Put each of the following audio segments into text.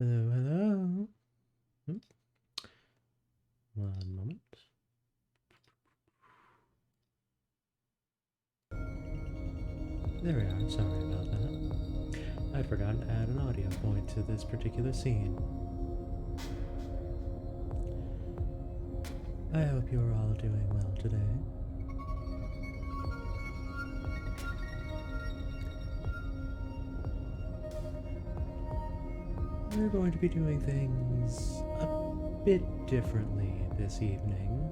Hello, hello. Hmm, One moment. There we are. Sorry about that. I'd forgotten to add an audio point to this particular scene. I hope you're all doing well today. We're going to be doing things a bit differently this evening.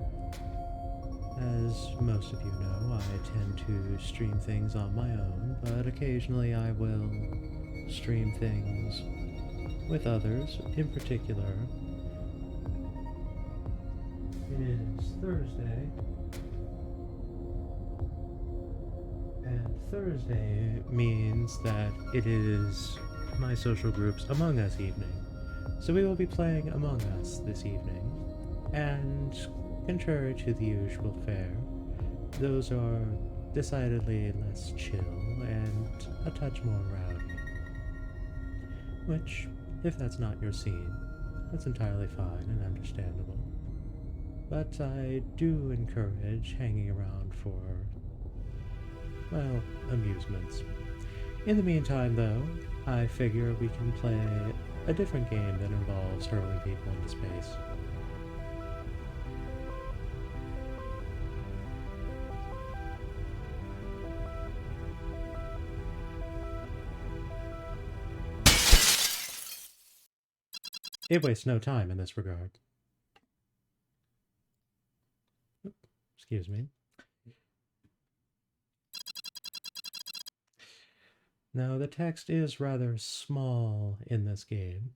As most of you know, I tend to stream things on my own, but occasionally I will stream things with others. In particular, it is Thursday, and Thursday means that it is my social group's Among Us evening. So we will be playing Among Us this evening, and contrary to the usual fare, those are decidedly less chill and a touch more rowdy. Which, if that's not your scene, that's entirely fine and understandable. But I do encourage hanging around for, well, amusements. In the meantime, though, I figure we can play a different game that involves hurling people into space. It wastes no time in this regard. Excuse me. Now, the text is rather small in this game.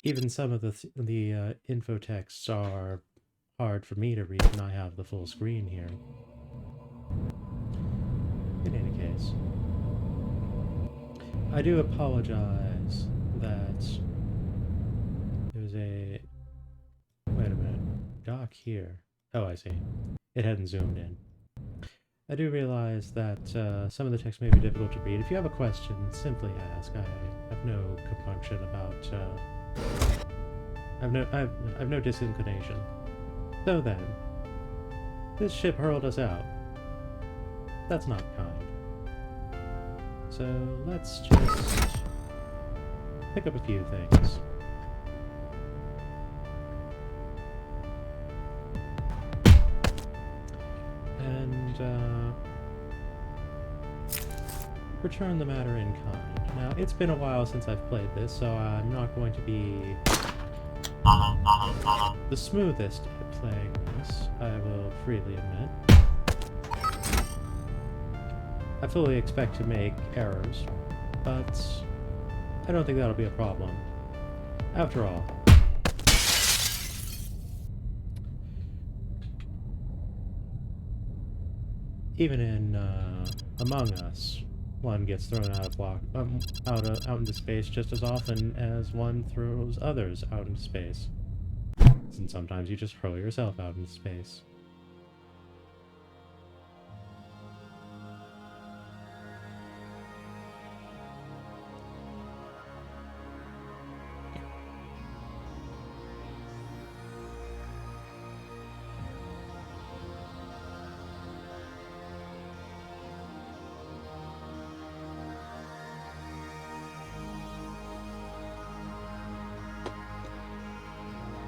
Even some of the info texts are hard for me to read, and I have the full screen here. In any case, I do apologize that there's a... Wait a minute. Dock here. Oh, I see. It hadn't zoomed in. I do realize that some of the text may be difficult to read. If you have a question, simply ask. I have no compunction about... I have no disinclination. So then, this ship hurled us out. That's not kind. So let's just pick up a few things. And return the matter in kind. Now, it's been a while since I've played this, so I'm not going to be the smoothest at playing this, I will freely admit. I fully expect to make errors, but I don't think that'll be a problem. After all, even in Among Us, one gets thrown out of out into space just as often as one throws others out into space. And sometimes you just hurl yourself out into space.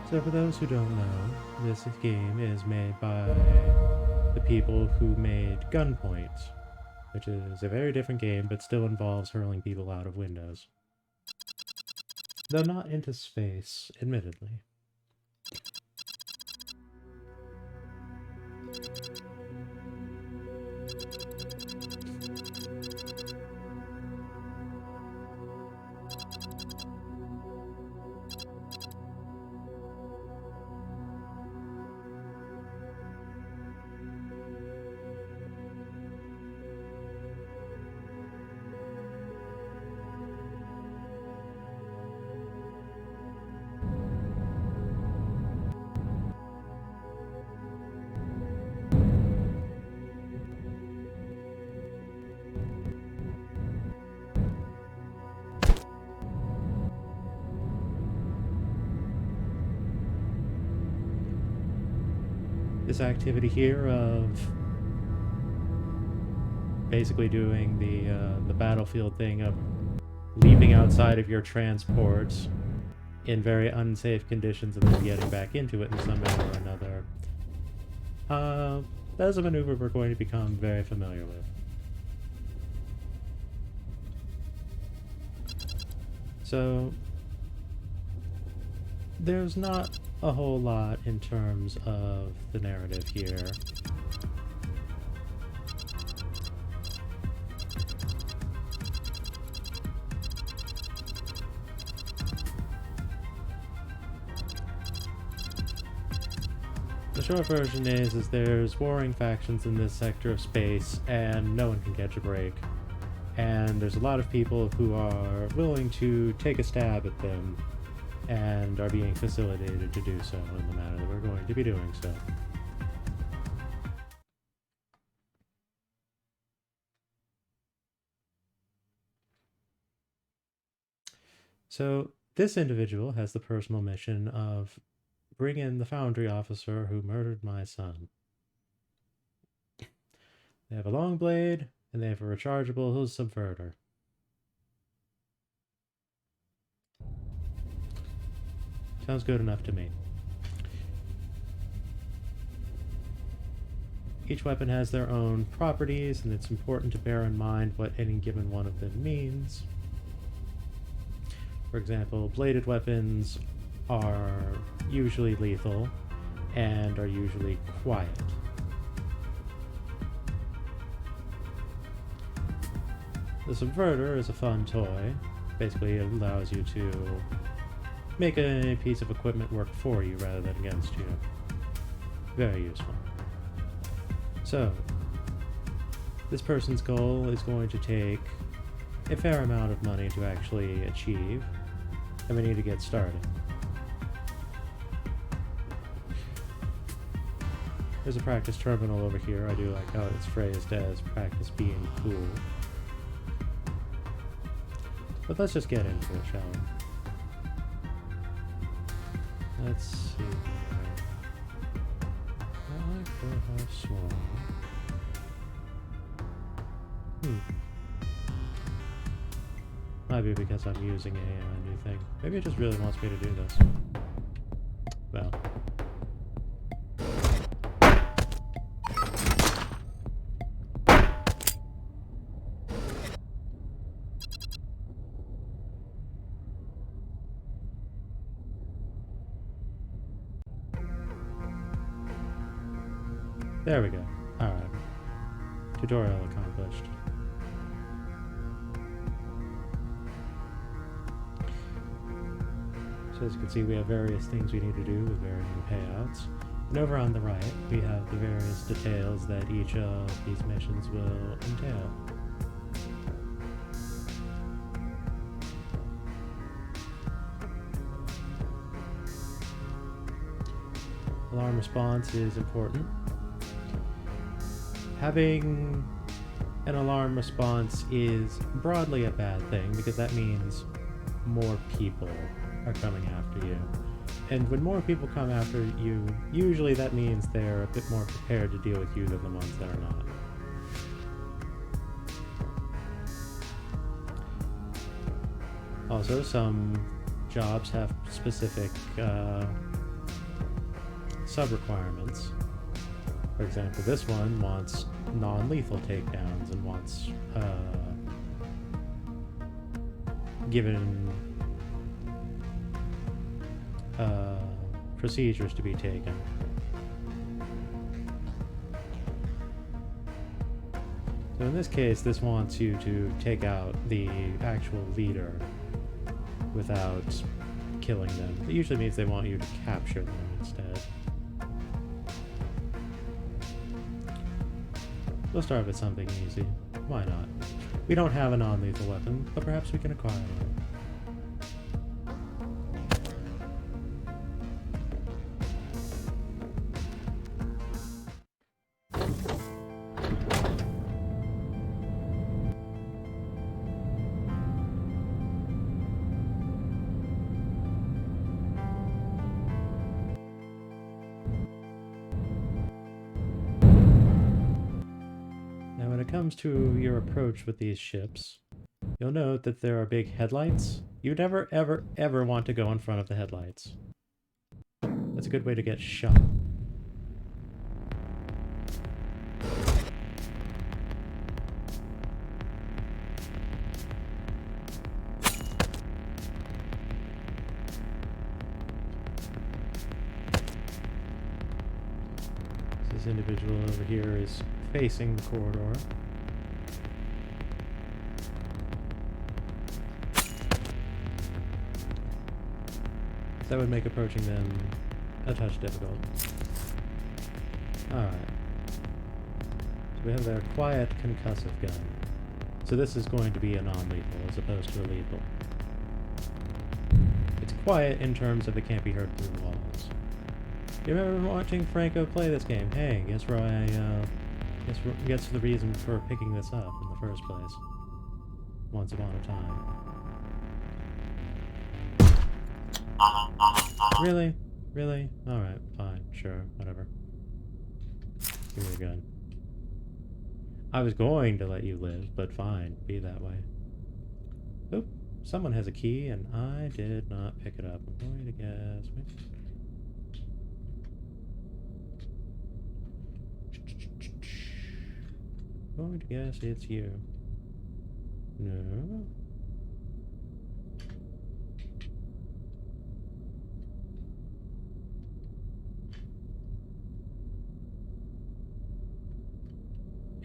So for those who don't know, this game is made by the people who made Gunpoint, which is a very different game but still involves hurling people out of windows. Though not into space, admittedly. this activity here of basically doing the battlefield thing of leaping outside of your transport in very unsafe conditions and then getting back into it in some manner or another. That is a maneuver we're going to become very familiar with. So, there's not a whole lot in terms of the narrative here. The short version is there's warring factions in this sector of space, and no one can catch a break. And there's a lot of people who are willing to take a stab at them, and are being facilitated to do so in the manner that we're going to be doing so. So, this individual has the personal mission of bring in the foundry officer who murdered my son. They have a long blade, and they have a rechargeable subverter. Sounds good enough to me. Each weapon has their own properties, and it's important to bear in mind what any given one of them means. For example, bladed weapons are usually lethal and are usually quiet. The subverter is a fun toy. Basically, it allows you to make a piece of equipment work for you rather than against you. Very useful. So, this person's goal is going to take a fair amount of money to actually achieve, and we need to get started. There's a practice terminal over here. I do like how it's phrased as practice being cool. But let's just get into it, shall we? Let's see here. I like for how small. Might be because I'm using a new thing. Maybe it just really wants me to do this. Well. There we go. Alright. Tutorial accomplished. So as you can see, we have various things we need to do with varying payouts. And over on the right, we have the various details that each of these missions will entail. Alarm response is important. Having an alarm response is broadly a bad thing because that means more people are coming after you. And when more people come after you, usually that means they're a bit more prepared to deal with you than the ones that are not. Also, some jobs have specific sub-requirements. For example, this one wants non-lethal takedowns and wants given procedures to be taken. So in this case, this wants you to take out the actual leader without killing them. It usually means they want you to capture them instead. We'll start with something easy. Why not? We don't have a non-lethal weapon, but perhaps we can acquire one. it comes to your approach with these ships, you'll note that there are big headlights. You never, ever, ever want to go in front of the headlights. That's a good way to get shot. This individual over here is facing the corridor. That would make approaching them a touch difficult. Alright. So we have their quiet concussive gun. So this is going to be a non-lethal as opposed to a lethal. It's quiet in terms of it can't be heard through walls. You remember watching Franco play this game? Hey, guess where guess the reason for picking this up in the first place. Once upon a time. Really? Really? Alright, fine, sure, whatever. Give me your gun. I was going to let you live, but fine, be that way. Oop, someone has a key and I did not pick it up. I'm going to guess... I'm going to guess it's you. No?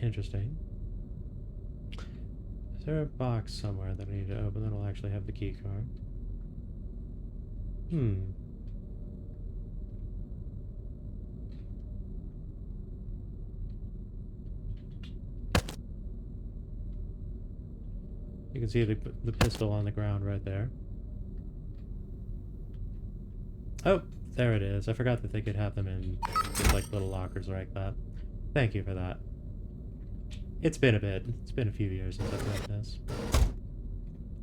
Interesting. Is there a box somewhere that I need to open that'll actually have the key card? You can see the pistol on the ground right there. Oh, there it is. I forgot that they could have them in just like little lockers like that. Thank you for that. It's been a bit. It's been a few years since I've played this.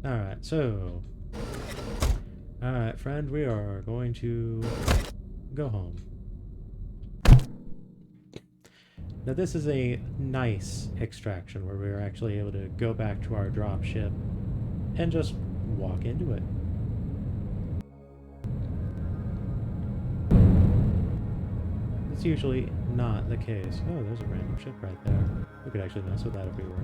Alright, so... Alright, friend, we are going to go home. Now this is a nice extraction where we are actually able to go back to our drop ship and just walk into it. It's usually not the case. Oh, there's a random ship right there. We could actually mess with that if we were.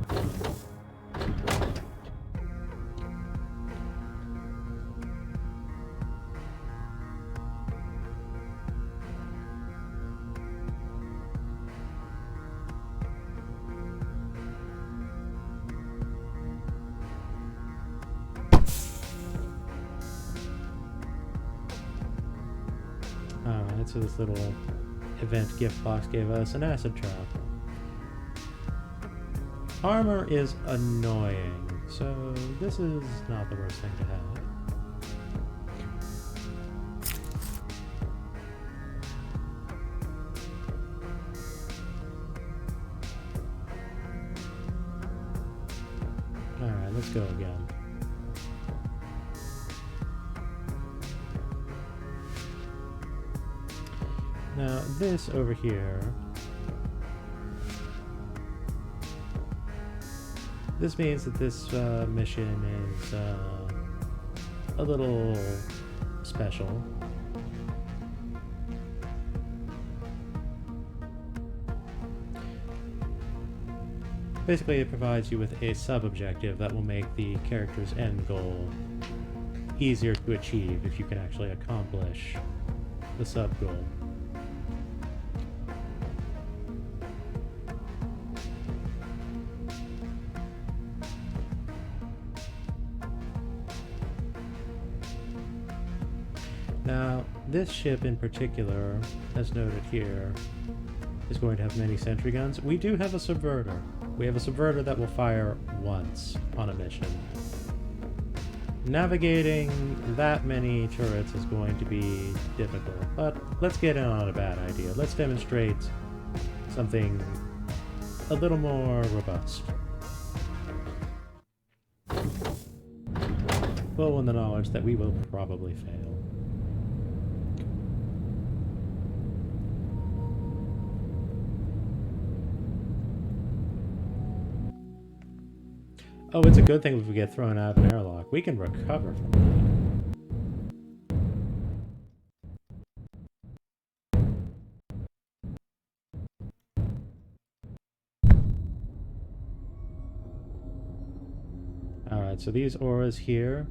Alright, so this little event gift box gave us an acid trap. Armor is annoying, so this is not the worst thing to have. Alright, let's go again. Now, this over here, this means that this mission is a little special. Basically, it provides you with a sub-objective that will make the character's end goal easier to achieve if you can actually accomplish the sub-goal. Now, this ship in particular, as noted here, is going to have many sentry guns. We do have a subverter. We have a subverter that will fire once on a mission. Navigating that many turrets is going to be difficult, but let's get in on a bad idea. Let's demonstrate something a little more robust. Full in the knowledge that we will probably fail. Oh, it's a good thing if we get thrown out of an airlock. We can recover from that. Alright, so these auras here,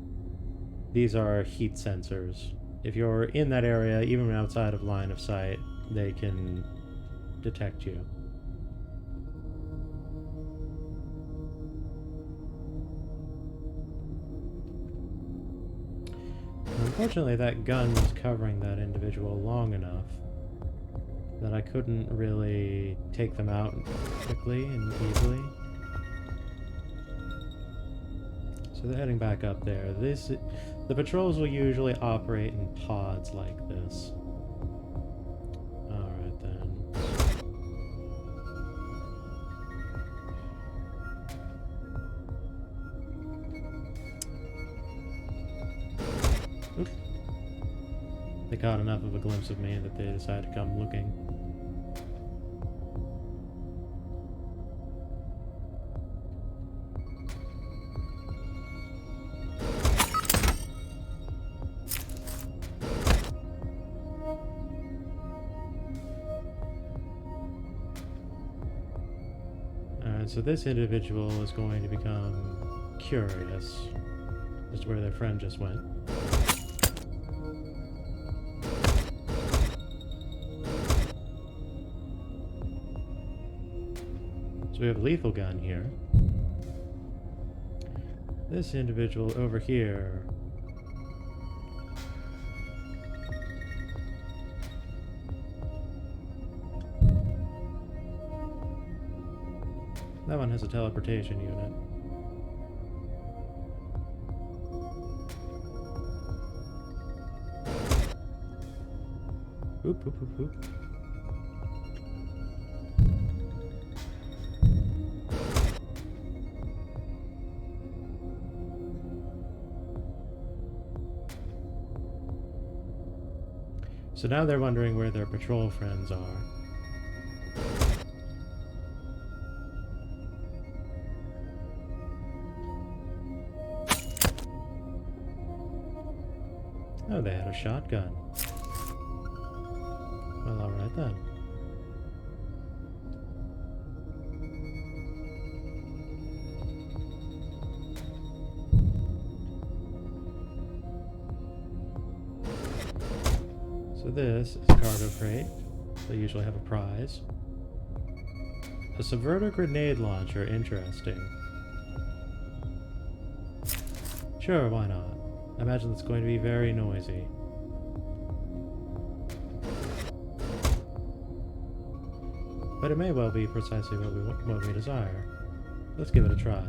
these are heat sensors. If you're in that area, even outside of line of sight, they can detect you. Unfortunately, that gun was covering that individual long enough that I couldn't really take them out quickly and easily. So they're heading back up there. The patrols will usually operate in pods like this. Alright then. Oop. They caught enough of a glimpse of me that they decided to come looking. Alright, so this individual is going to become curious as to where their friend just went. So we have a lethal gun here. This individual over here. That one has a teleportation unit. Oop, oop, oop, oop. So now they're wondering where their patrol friends are. Oh, they had a shotgun. Well, alright then. So this is a cargo crate. They usually have a prize. A subverter grenade launcher, interesting. Sure, why not? I imagine it's going to be very noisy. But it may well be precisely what we desire. Let's give it a try.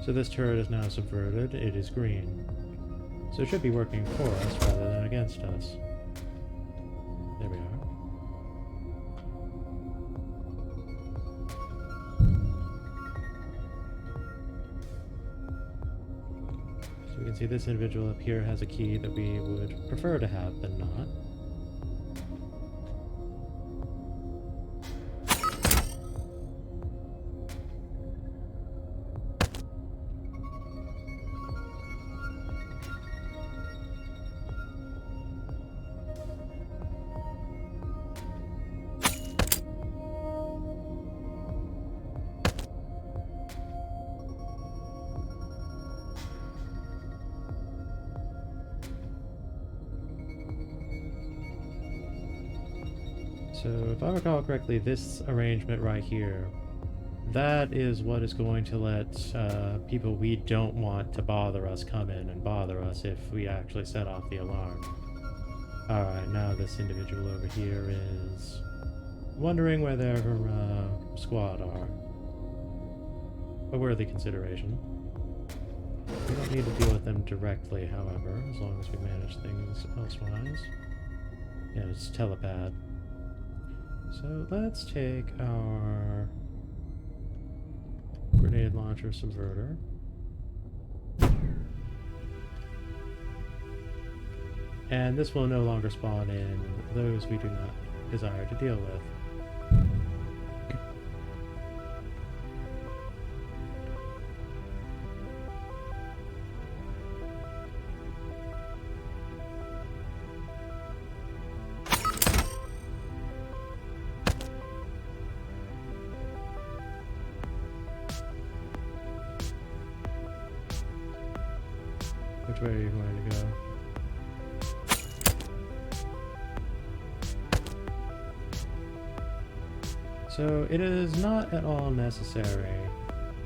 So this turret is now subverted. It is green. So it should be working for us rather than against us. There we are. So we can see this individual up here has a key that we would prefer to have, but not. So if I recall correctly, this arrangement right here, that is what is going to let people we don't want to bother us come in and bother us if we actually set off the alarm. Alright, now this individual over here is wondering where their squad are. A worthy consideration. We don't need to deal with them directly, however, as long as we manage things elsewise. Yeah, it's telepad. So let's take our grenade launcher subverter. And this will no longer spawn in those we do not desire to deal with. Which way are you going to go? So it is not at all necessary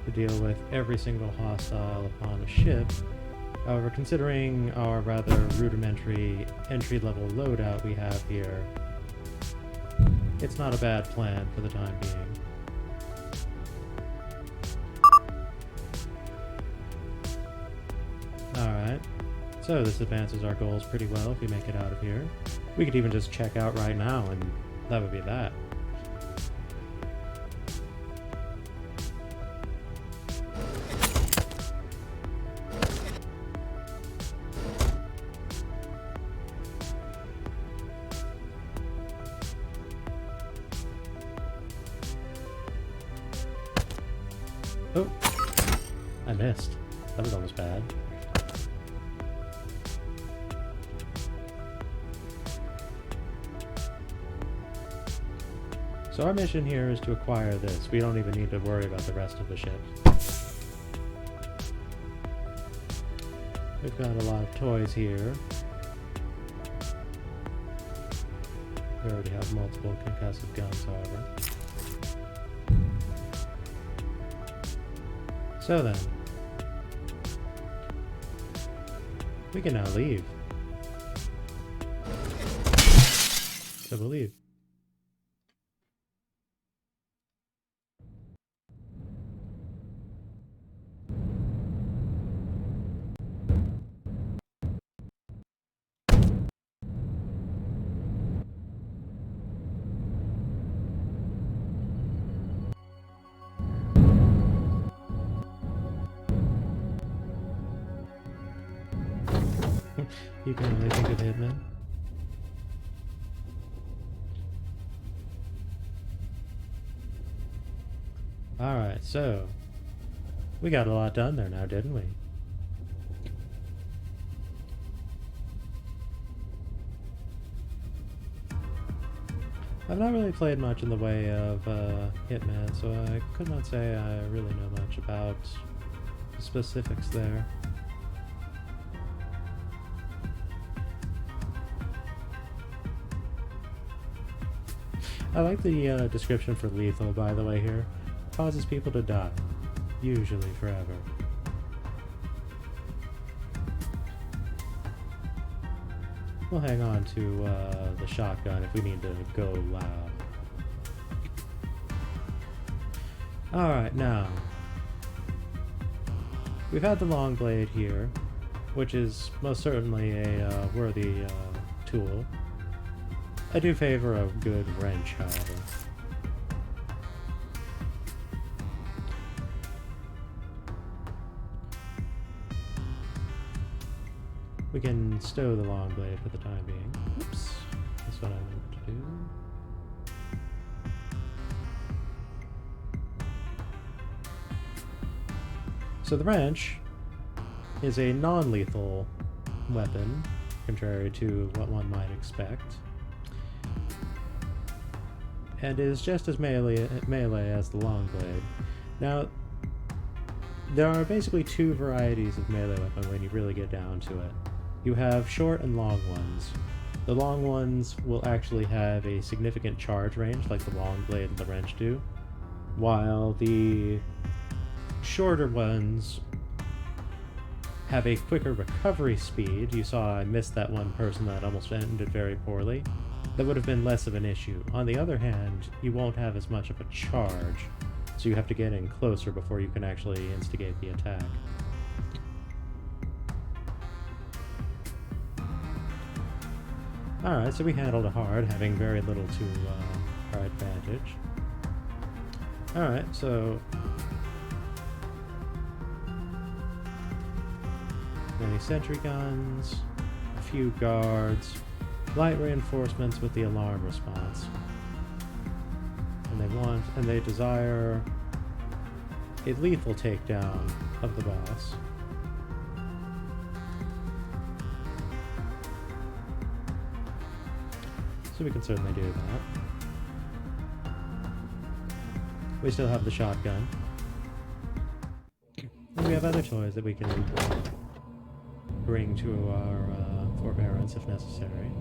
to deal with every single hostile upon a ship. However, considering our rather rudimentary entry-level loadout we have here, it's not a bad plan for the time being. Alright, so this advances our goals pretty well if we make it out of here. We could even just check out right now and that would be that. Oh, I missed. That was almost bad. So our mission here is to acquire this. We don't even need to worry about the rest of the ship. We've got a lot of toys here. We already have multiple concussive guns, however. So then, we can now leave. So we'll leave. You can only think of Hitman. Alright, so we got a lot done there now, didn't we? I've not really played much in the way of Hitman, so I could not say I really know much about the specifics there. I like the description for lethal, by the way, here. Causes people to die. Usually forever. We'll hang on to the shotgun if we need to go loud. Alright, now. We've had the long blade here, which is most certainly a worthy tool. I do favor a good wrench, however. We can stow the long blade for the time being. Oops, that's what I meant to do. So the wrench is a non-lethal weapon, contrary to what one might expect, and is just as melee as the long blade. Now, there are basically two varieties of melee weapon when you really get down to it. You have short and long ones. The long ones will actually have a significant charge range, like the long blade and the wrench do, while the shorter ones have a quicker recovery speed. You saw I missed that one person that almost ended very poorly. That would have been less of an issue. On the other hand, you won't have as much of a charge, so you have to get in closer before you can actually instigate the attack. Alright, so we handled it hard, having very little to our advantage. Alright, so many sentry guns, a few guards, light reinforcements with the alarm response. And they desire a lethal takedown of the boss. So we can certainly do that. We still have the shotgun. And we have other toys that we can bring to our forbearance if necessary.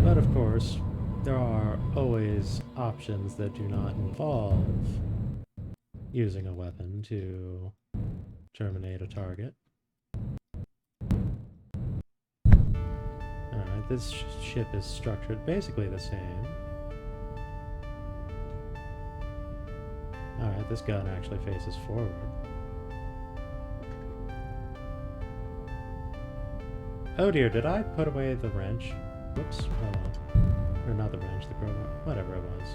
But of course, there are always options that do not involve using a weapon to terminate a target. Alright, this ship is structured basically the same. Alright, this gun actually faces forward. Oh dear, did I put away the wrench? Whoops. Oh well. Or not the wrench, the crowbar. Whatever it was.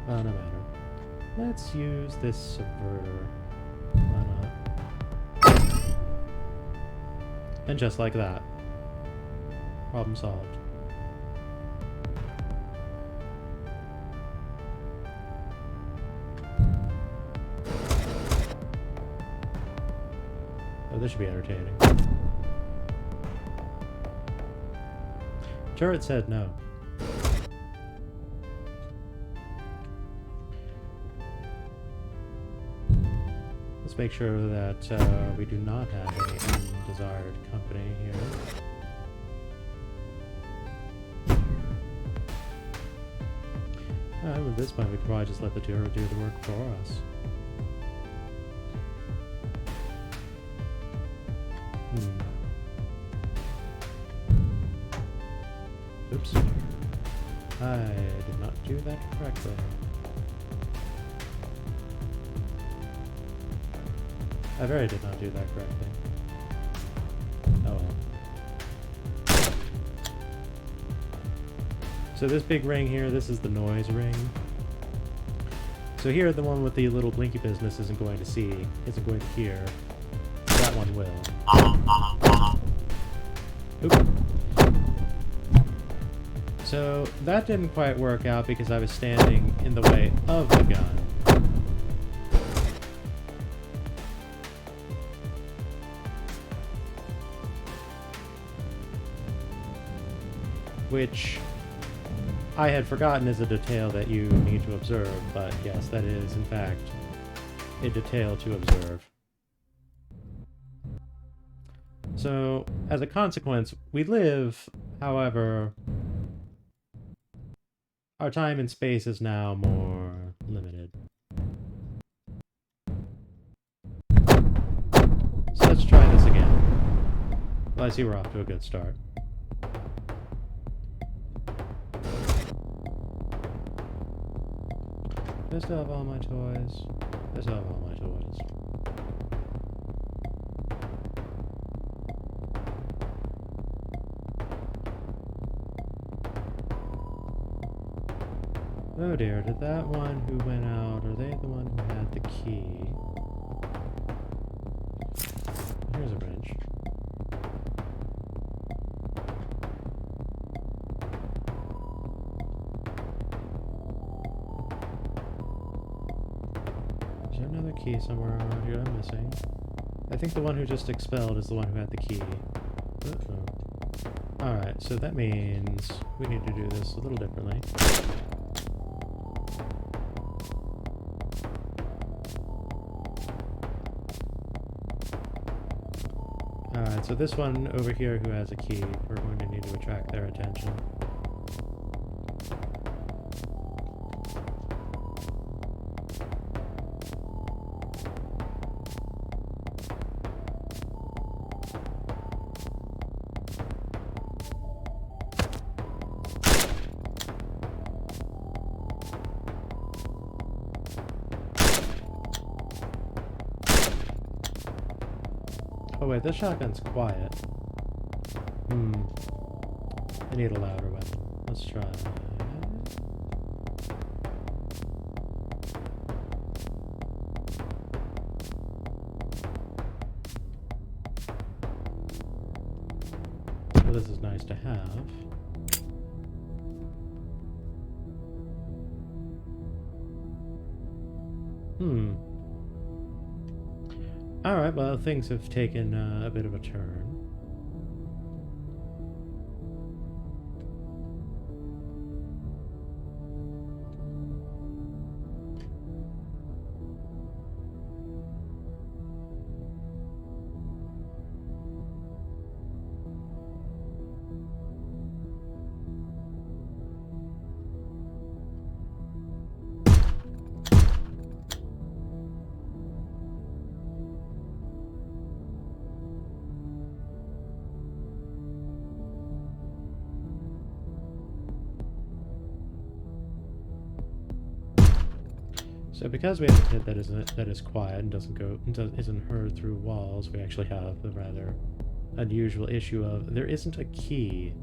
Oh, no matter. Let's use this subverter. Why not? And just like that. Problem solved. Oh, this should be entertaining. Turret said no. Let's make sure that we do not have any undesired company here. Alright, at this point we could probably just let the turret do the work for us. Oops. I did not do that correctly. I very did not do that correctly. Oh well. So this big ring here, this is the noise ring. So here, the one with the little blinky business isn't going to see, isn't going to hear. That one will. Oop. So that didn't quite work out because I was standing in the way of the gun. Which I had forgotten is a detail that you need to observe, but yes, that is in fact a detail to observe. So, as a consequence, we live, however, our time and space is now more limited. So let's try this again. Well, I see we're off to a good start. I still have all my toys. I still have all my toys. Oh dear, did that one who went out, are they the one who had the key? Here's a wrench. Is there another key somewhere around here I'm missing? I think the one who just expelled is the one who had the key. Uh-oh. Alright, so that means we need to do this a little differently. Alright, so this one over here who has a key, we're going to need to attract their attention. Oh wait, this shotgun's quiet. I need a louder weapon. Let's try. Well, this is nice to have. Alright, well, things have taken a bit of a turn. So because we have a pit that is quiet and isn't heard through walls, we actually have the rather unusual issue of there isn't a key.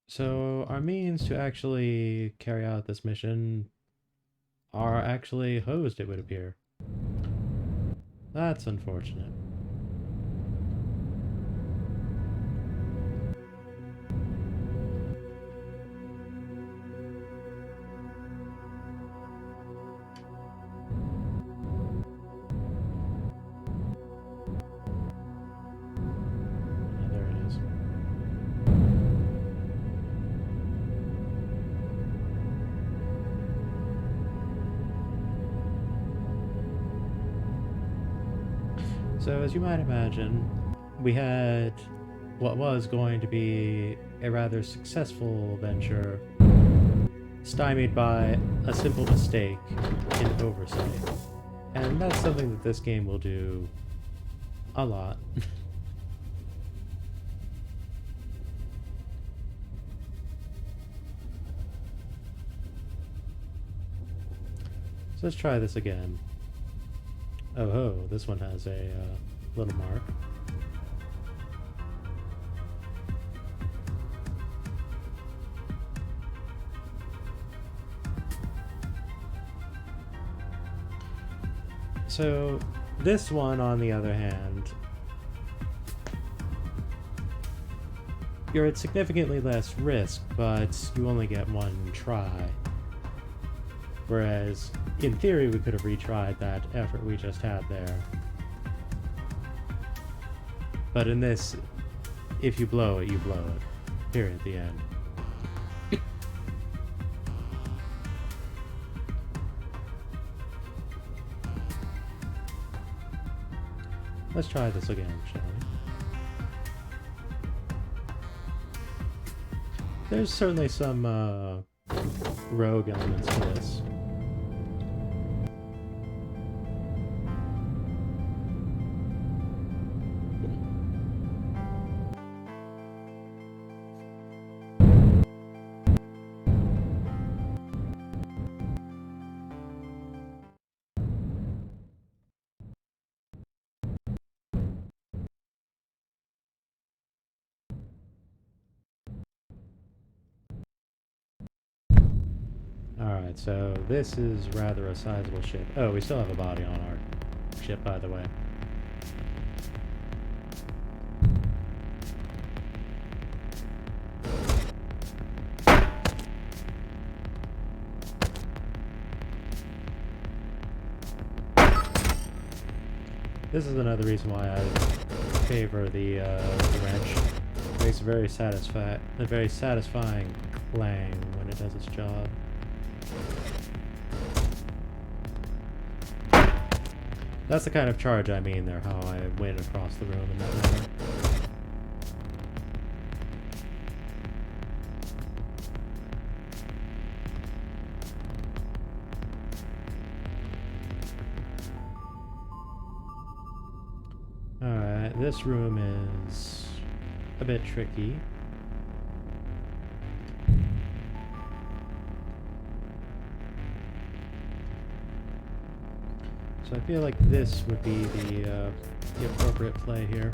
So our means to actually carry out this mission are actually hosed, it would appear. That's unfortunate. Ah, there it is. So as you might imagine, we had what was going to be a rather successful venture stymied by a simple mistake in oversight. And that's something that this game will do a lot. So let's try this again. Oh ho, this one has a little mark. So this one, on the other hand, you're at significantly less risk, but you only get one try. Whereas, in theory, we could have retried that effort we just had there. But in this, if you blow it, you blow it. Period, the end. Let's try this again, shall we? There's certainly some rogue elements to this. Alright, so this is rather a sizable ship. Oh, we still have a body on our ship, by the way. This is another reason why I favor the wrench. It makes a very satisfying clang when it does its job. That's the kind of charge I mean there, how I went across the room in that manner. Alright, this room is a bit tricky. So I feel like this would be the appropriate play here.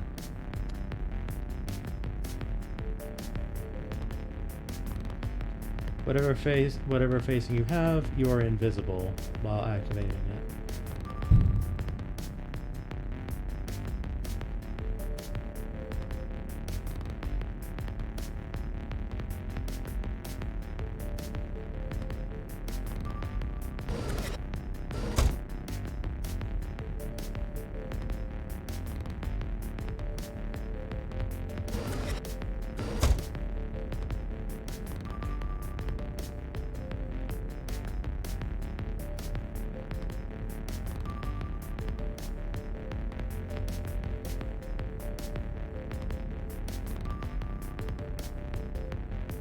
Whatever facing you have, you are invisible while activating it.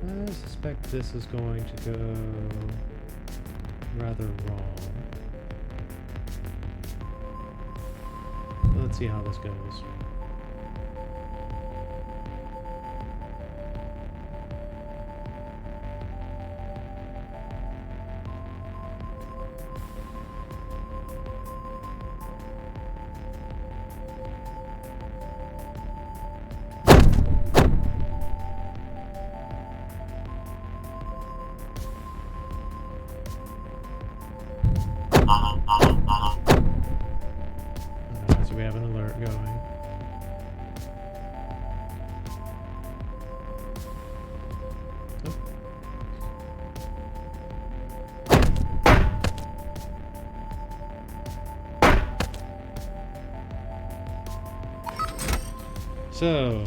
I suspect this is going to go rather wrong. But let's see how this goes. So we have an alert going. So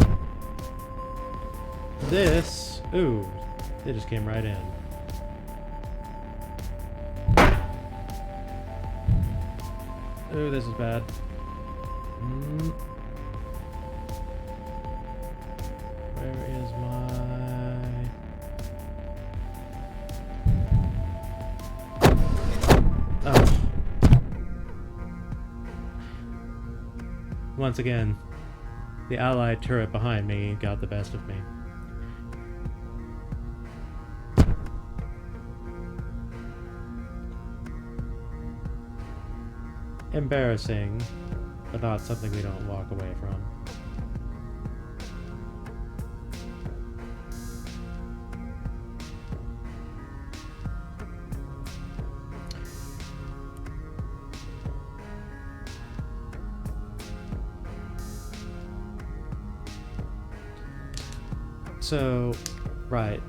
this, ooh, it just came right in. Ooh, this is bad. Where is my... Oh. Once again, the allied turret behind me got the best of me. Embarrassing, but not something we don't walk away from. So, right,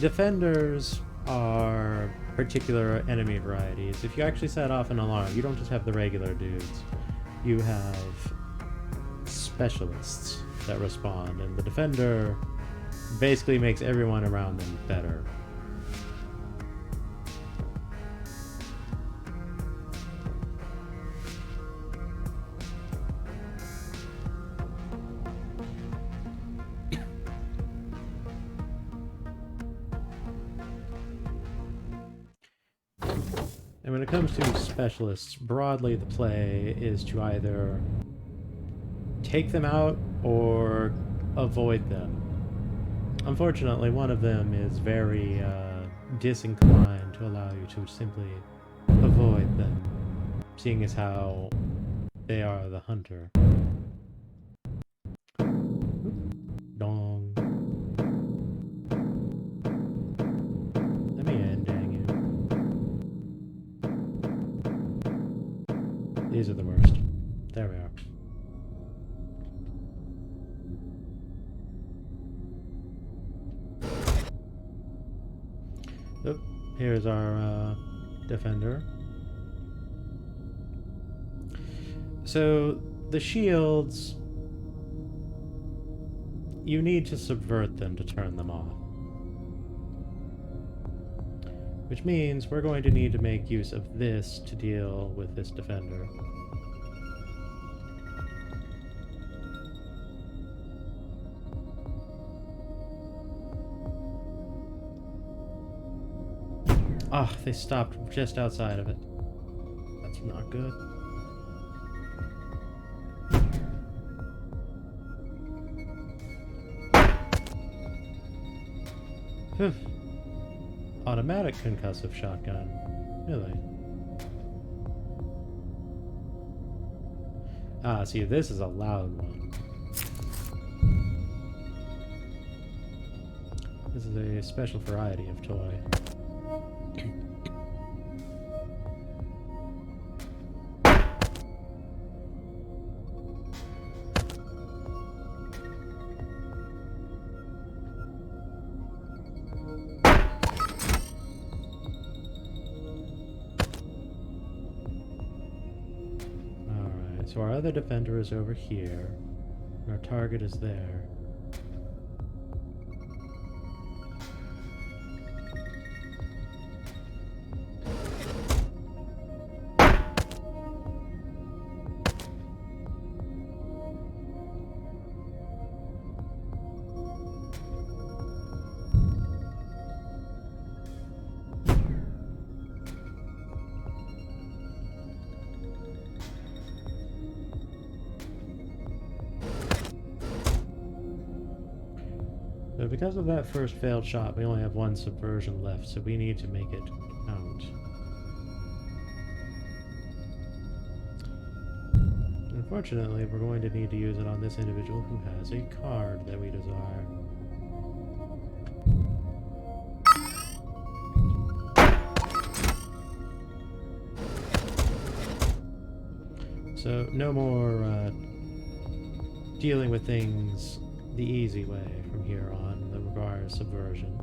defenders are particular enemy varieties. If you actually set off an alarm, you don't just have the regular dudes. You have specialists that respond, and the defender basically makes everyone around them better. And when it comes to specialists, broadly the play is to either take them out or avoid them. Unfortunately, one of them is very disinclined to allow you to simply avoid them, seeing as how they are the hunter. Dong. Let me in, dang you. These are the worst. There we are. Oh, here's our defender. So the shields, you need to subvert them to turn them off. Which means we're going to need to make use of this to deal with this defender. Ah, they stopped just outside of it. That's not good. Phew. Automatic concussive shotgun. Really? Ah, see, this is a loud one. This is a special variety of toy. Alright, so our other defender is over here. And our target is there. So because of that first failed shot, we only have one subversion left, so we need to make it count. Unfortunately, we're going to need to use it on this individual who has a card that we desire. So, no more dealing with things the easy way from here on that requires subversion.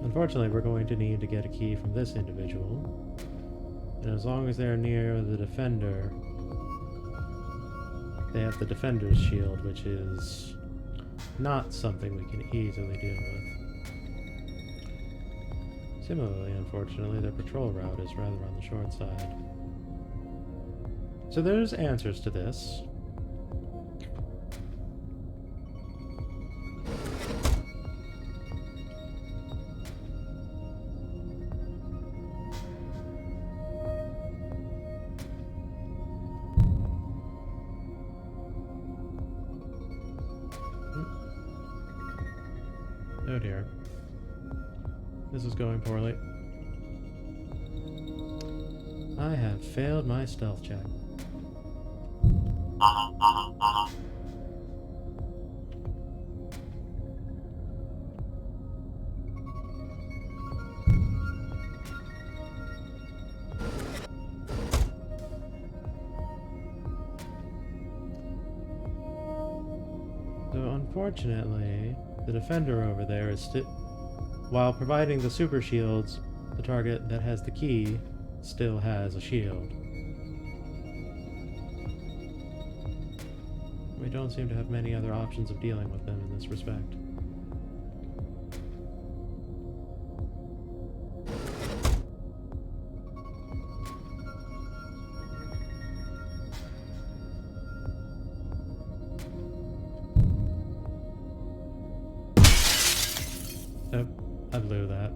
Unfortunately, we're going to need to get a key from this individual, and as long as they're near the defender, they have the defender's shield, which is not something we can easily deal with. Similarly, unfortunately, their patrol route is rather on the short side. So there's answers to this. Oh dear. This is going poorly. I have failed my stealth check. So unfortunately, the defender over there is while providing the super shields, the target that has the key still has a shield. We don't seem to have many other options of dealing with them in this respect. Nope, I blew that.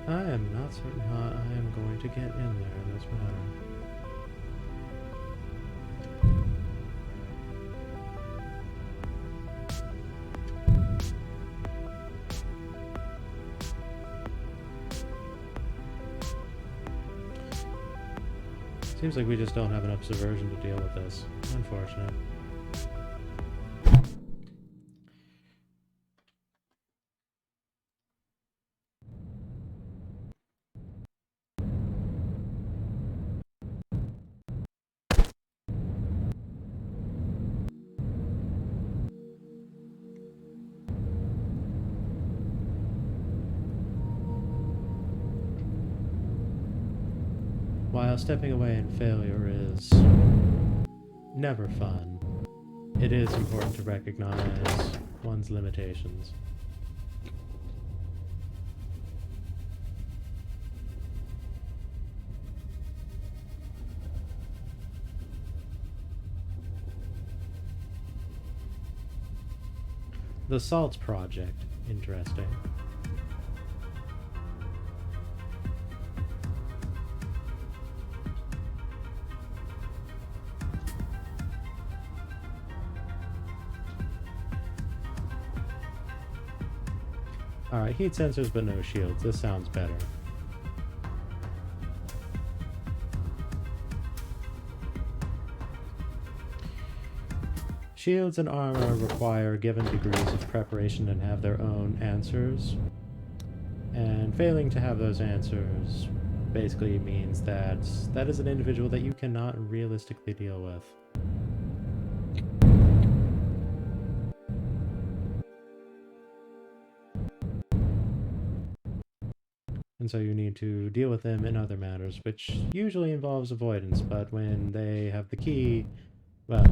I am not certain how I am going to get in there in this matter. Seems like we just don't have enough subversion to deal with this. Unfortunate. While stepping away in failure is never fun, it is important to recognize one's limitations. The Salts Project. Interesting. Alright, heat sensors but no shields. This sounds better. Shields and armor require given degrees of preparation and have their own answers. And failing to have those answers basically means that that is an individual that you cannot realistically deal with. And so you need to deal with them in other matters, which usually involves avoidance, but when they have the key, well...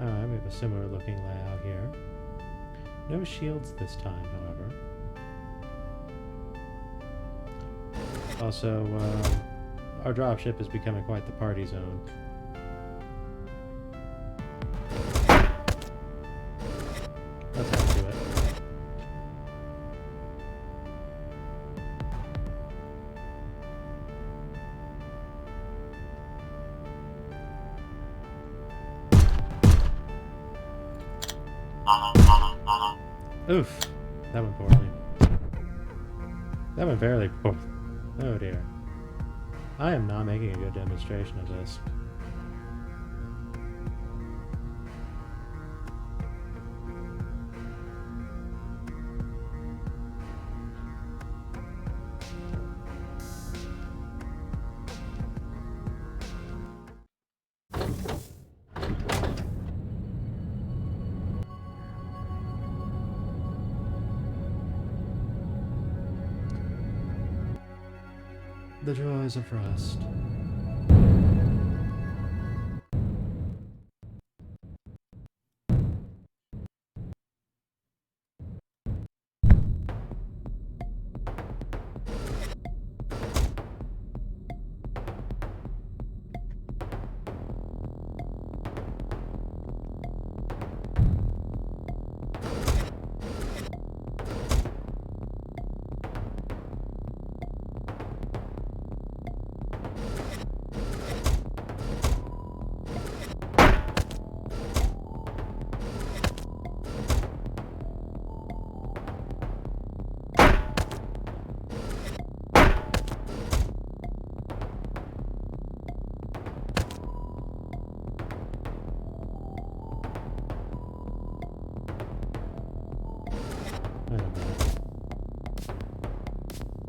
Alright, we have a similar looking layout here. No shields this time, however. Also, our dropship is becoming quite the party zone. Let's head to it. Oof, that went poorly. That went very poorly. Oh dear. I am not making a good demonstration of this. The joys of rust.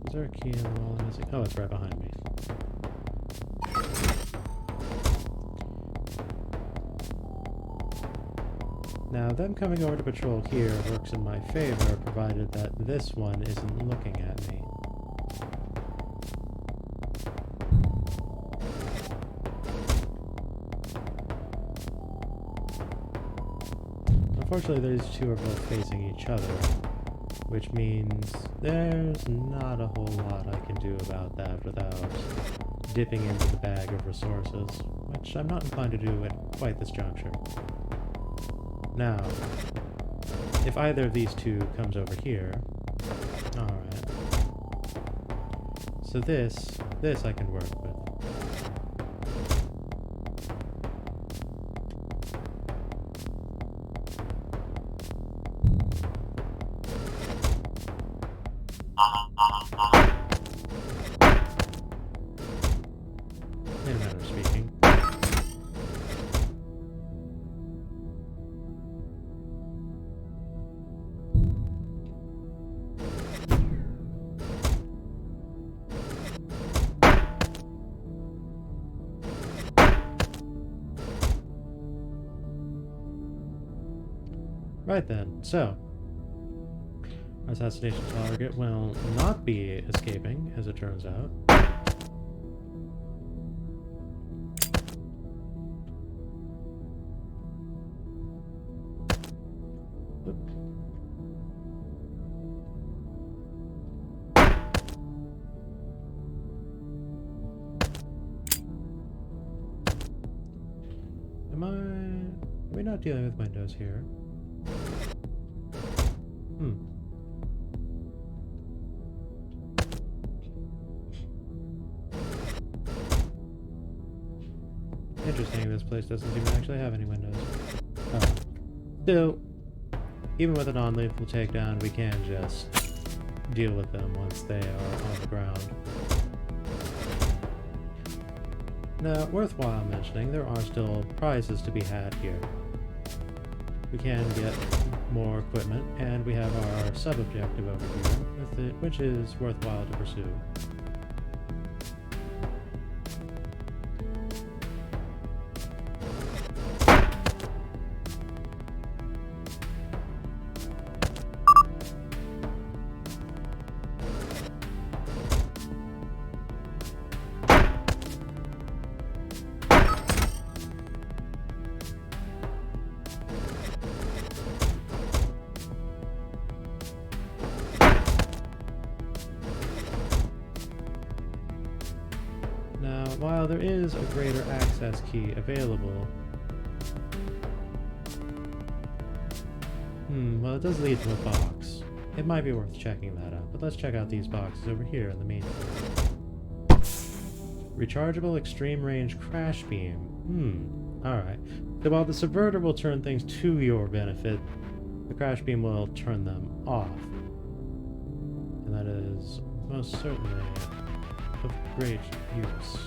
Is there a key in the wall I'm missing? Oh, it's right behind me. Now, them coming over to patrol here works in my favor, provided that this one isn't looking at me. Unfortunately, these two are both facing each other, which means there's not a whole lot I can do about that without dipping into the bag of resources, which I'm not inclined to do at quite this juncture. Now, if either of these two comes over here... Alright. So this I can work with. In a manner of speaking. Right then, so our assassination target will not be escaping, as it turns out. not dealing with windows here. Interesting, this place doesn't seem to actually have any windows. Still, even with a non-lethal takedown, we can just deal with them once they are on the ground. Now, worthwhile mentioning, there are still prizes to be had here. We can get more equipment, and we have our sub-objective over here, with it, which is worthwhile to pursue. Now, while there is a greater access key available, well, it does lead to a box. It might be worth checking that out, but let's check out these boxes over here in the meantime. Rechargeable extreme range crash beam. Alright. So while the subverter will turn things to your benefit, the crash beam will turn them off. And that is most certainly of great use.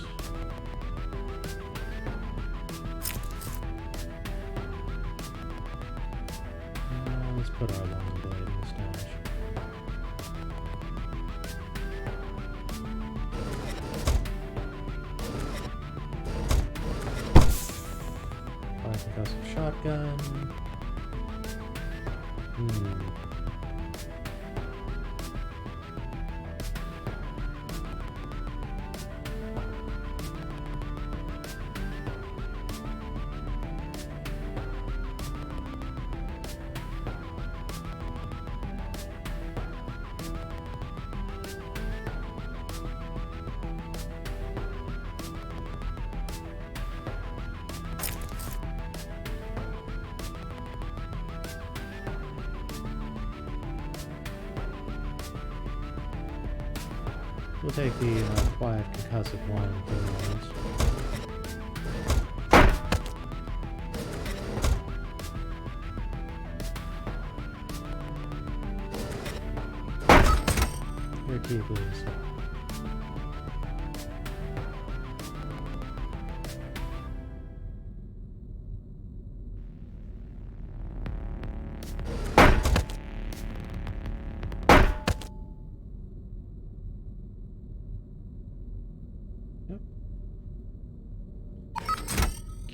Let's put our long blade in the stash. Concussive shotgun. We'll take the quiet concussive one for the moment. Your key, please.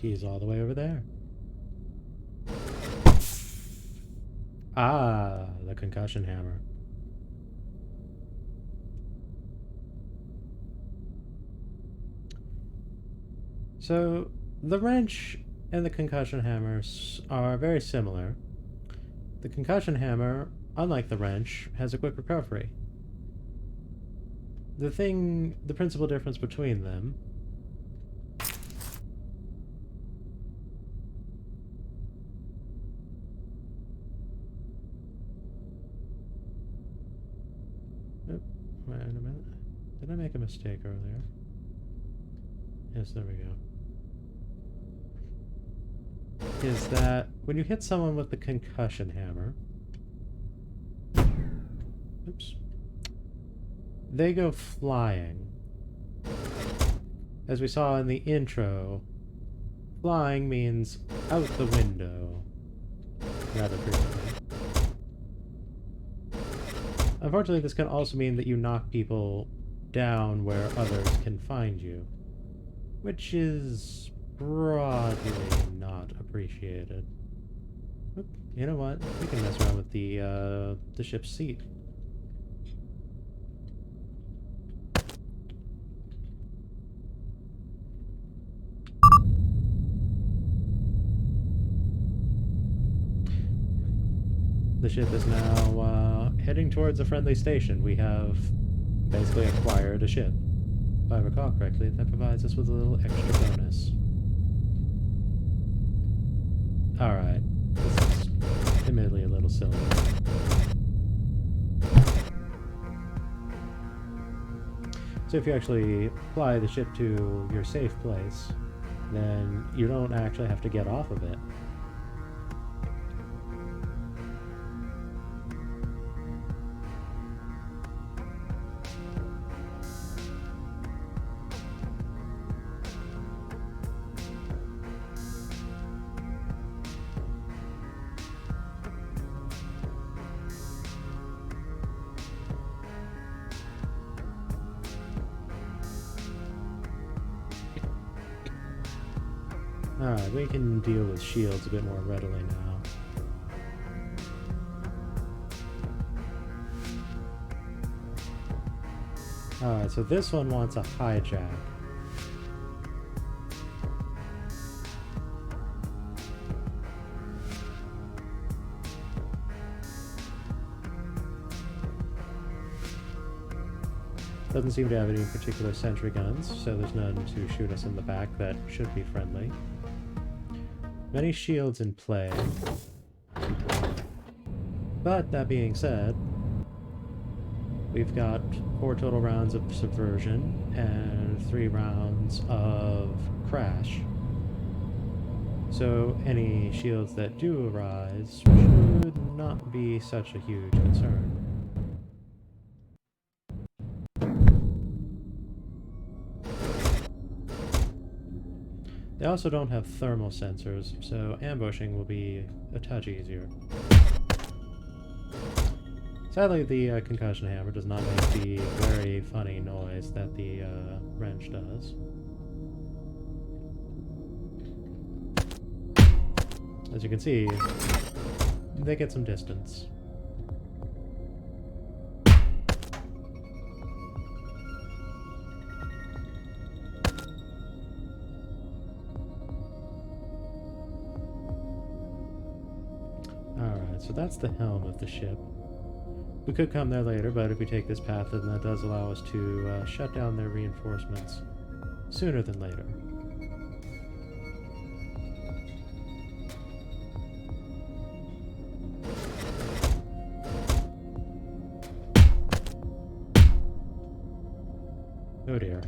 Key's all the way over there. Ah, the concussion hammer. So, the wrench and the concussion hammers are very similar. The concussion hammer, unlike the wrench, has a quick recovery. The principal difference between them wait a minute. Did I make a mistake earlier? Yes, there we go. Is that when you hit someone with the concussion hammer, oops, they go flying. As we saw in the intro, flying means out the window rather frequently. Unfortunately, this can also mean that you knock people down where others can find you, which is broadly not appreciated. Oop, you know what? We can mess around with the ship's seat. The ship is now heading towards a friendly station. We have basically acquired a ship. If I recall correctly, that provides us with a little extra bonus. Alright. This is admittedly a little silly. So if you actually fly the ship to your safe place, then you don't actually have to get off of it. Alright, we can deal with shields a bit more readily now. Alright, so this one wants a hijack. Doesn't seem to have any particular sentry guns, so there's none to shoot us in the back that should be friendly. Many shields in play. But that being said, we've got 4 total rounds of subversion and 3 rounds of crash. So any shields that do arise should not be such a huge concern. They also don't have thermal sensors, so ambushing will be a touch easier. Sadly, the concussion hammer does not make the very funny noise that the wrench does. As you can see, they get some distance. Alright, so that's the helm of the ship. We could come there later, but if we take this path, then that does allow us to shut down their reinforcements sooner than later. Oh dear.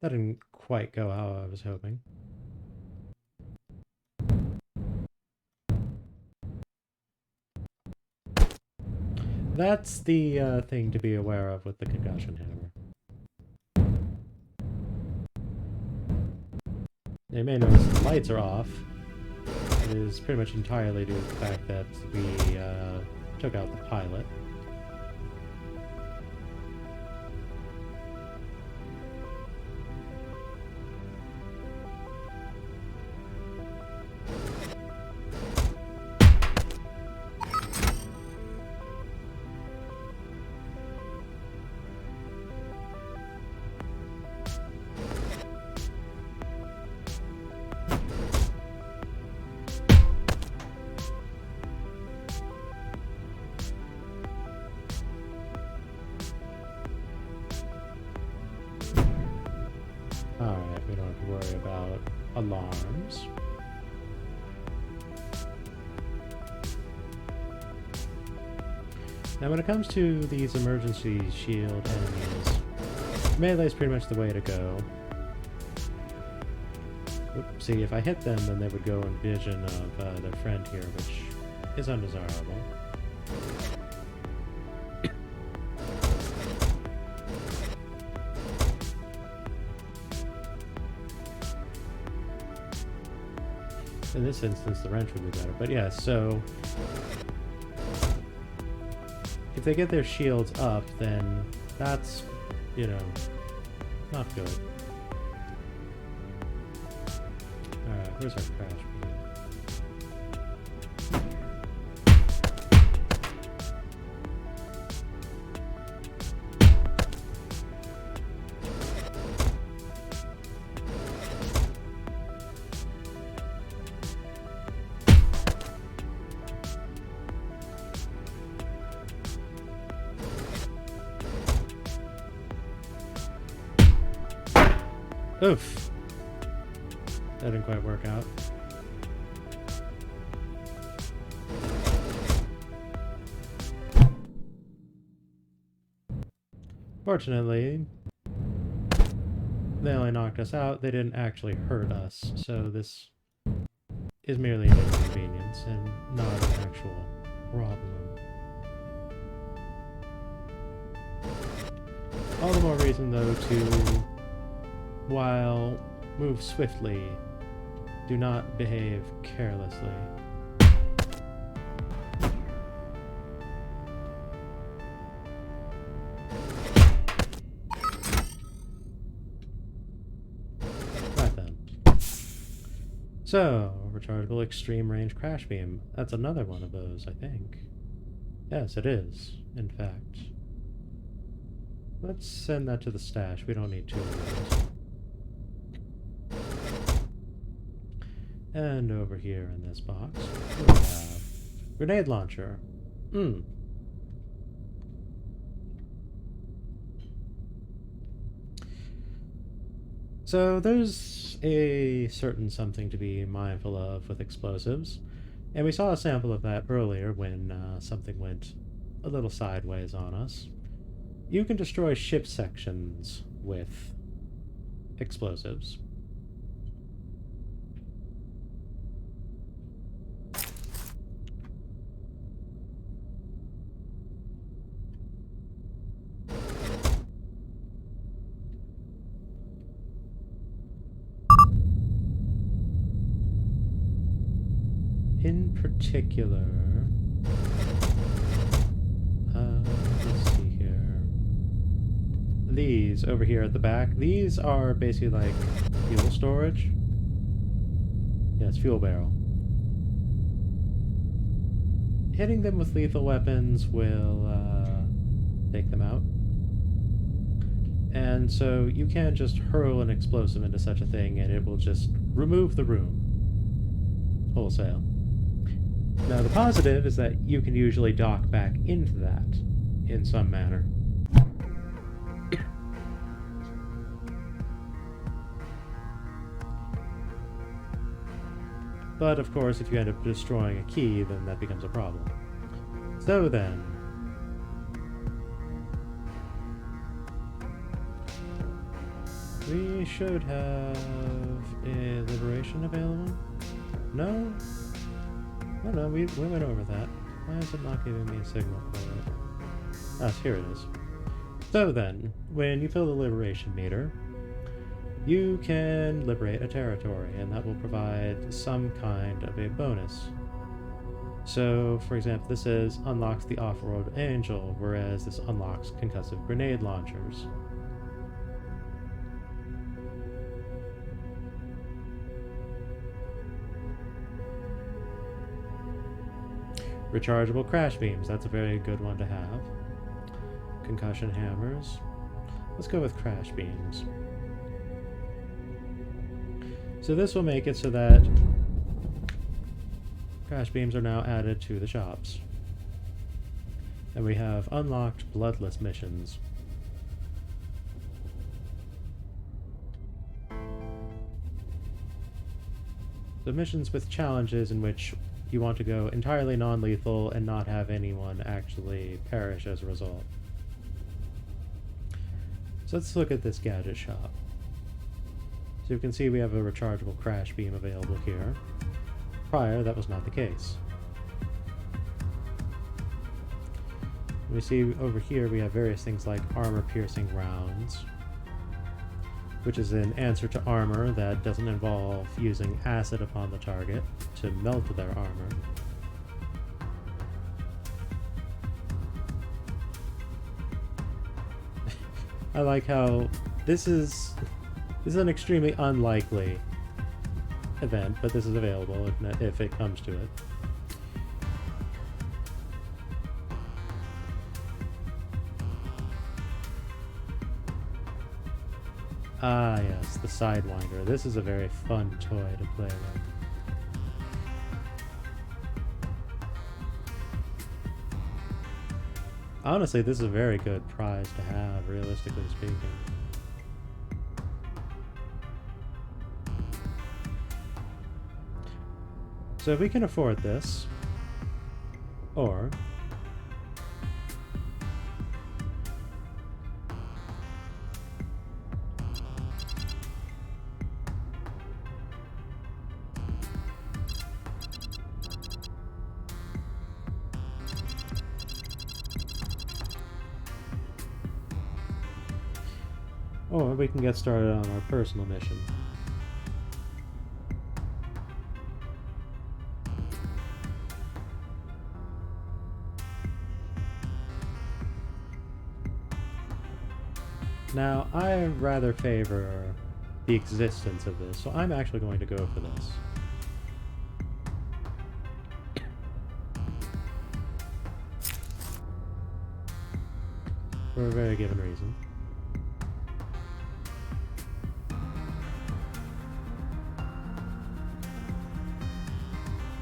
That didn't quite go how I was hoping. That's the thing to be aware of with the concussion hammer. You may notice the lights are off. It is pretty much entirely due to the fact that we took out the pilot. Alright, we don't have to worry about alarms. Now when it comes to these emergency shield enemies, melee is pretty much the way to go. Oops, see, if I hit them, then they would go in vision of their friend here, which is undesirable. In this instance, the wrench would be better. But yeah, so if they get their shields up, then that's, you know, not good. Alright, where's our crash beam? Oof. That didn't quite work out. Fortunately, they only knocked us out. They didn't actually hurt us, so this is merely an inconvenience and not an actual problem. All the more reason, though, to, while move swiftly, do not behave carelessly. Right then. So, rechargeable extreme range crash beam. That's another one of those, I think. Yes, it is, in fact. Let's send that to the stash. We don't need two of those. And over here in this box, we have grenade launcher. So there's a certain something to be mindful of with explosives. And we saw a sample of that earlier when something went a little sideways on us. You can destroy ship sections with explosives. In particular, let's see here. These over here at the back, these are basically like fuel storage. Yes, fuel barrel. Hitting them with lethal weapons will take them out. And so you can't just hurl an explosive into such a thing and it will just remove the room wholesale. Now, the positive is that you can usually dock back into that in some manner. But, of course, if you end up destroying a key, then that becomes a problem. So then... we should have a liberation available? No? No, we went over that. Why is it not giving me a signal for it? Ah, here it is. So then, when you fill the liberation meter, you can liberate a territory, and that will provide some kind of a bonus. So, for example, this says unlocks the off-road angel, whereas this unlocks concussive grenade launchers. Rechargeable crash beams, that's a very good one to have. Concussion hammers. Let's go with crash beams. So this will make it so that crash beams are now added to the shops. And we have unlocked bloodless missions. The missions with challenges in which you want to go entirely non-lethal and not have anyone actually perish as a result. So let's look at this gadget shop. So you can see we have a rechargeable crash beam available here. Prior, that was not the case. We see over here we have various things like armor-piercing rounds, which is an answer to armor that doesn't involve using acid upon the target to melt their armor. I like how this is an extremely unlikely event, but this is available if it comes to it. Ah, yes, the Sidewinder. This is a very fun toy to play with. Honestly, this is a very good prize to have, realistically speaking. So we can afford this. Or we can get started on our personal mission. Now, I rather favor the existence of this, so I'm actually going to go for this. For a very given reason.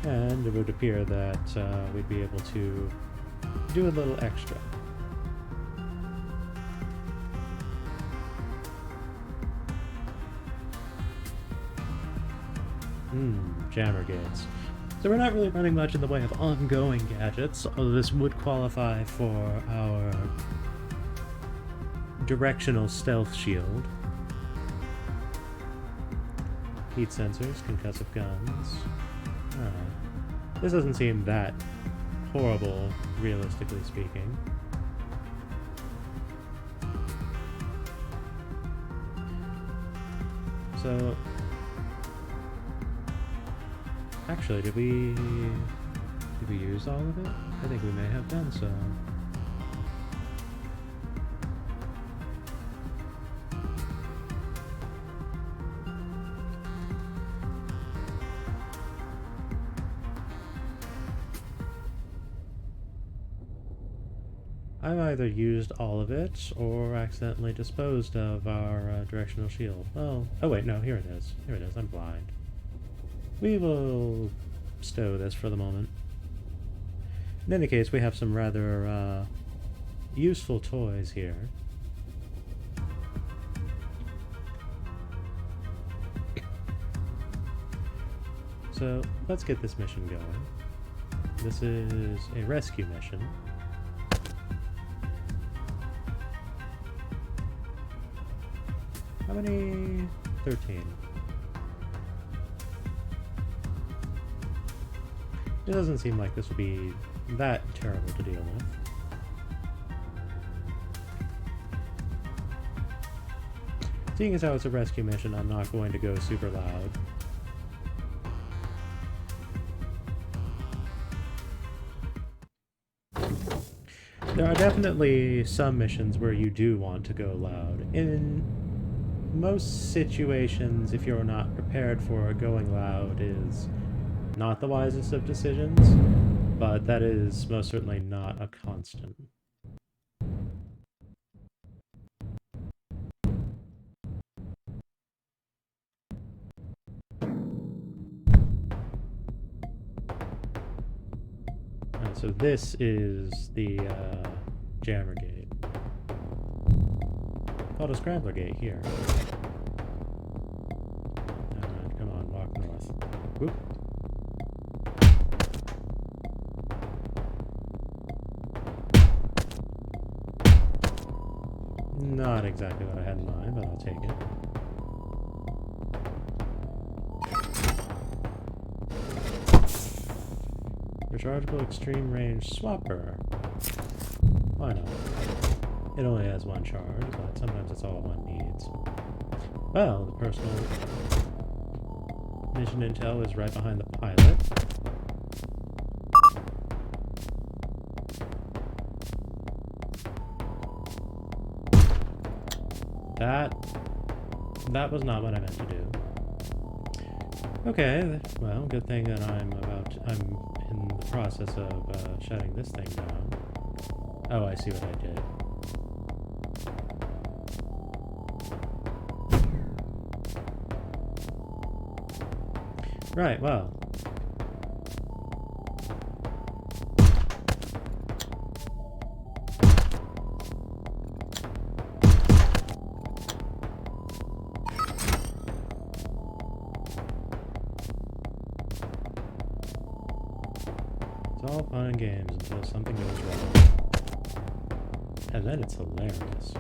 And it would appear that we'd be able to do a little extra. Jammer gates. So we're not really running much in the way of ongoing gadgets, although this would qualify for our directional stealth shield. Heat sensors, concussive guns. Alright. This doesn't seem that horrible, realistically speaking. So... Actually, did we use all of it? I think we may have done so. I've either used all of it or accidentally disposed of our directional shield. Well, oh wait, no, here it is. Here it is, I'm blind. We will stow this for the moment. In any case, we have some rather useful toys here. So let's get this mission going. This is a rescue mission. How many? 13. It doesn't seem like this would be that terrible to deal with. Seeing as how it's a rescue mission, I'm not going to go super loud. There are definitely some missions where you do want to go loud. In most situations, if you're not prepared for it, going loud is not the wisest of decisions, but that is most certainly not a constant. Alright, so this is the jammer gate. Called a scrambler gate here. Alright, come on, walk north. Whoop. Not exactly what I had in mind, but I'll take it. Rechargeable extreme range swapper. Why not? It only has one charge, but sometimes it's all one needs. Well, the personal mission intel is right behind the pilot. That was not what I meant to do. Okay, well, good thing that I'm in the process of shutting this thing down. Oh, I see what I did. Right, well. all fun and games until something goes wrong. And then it's hilarious.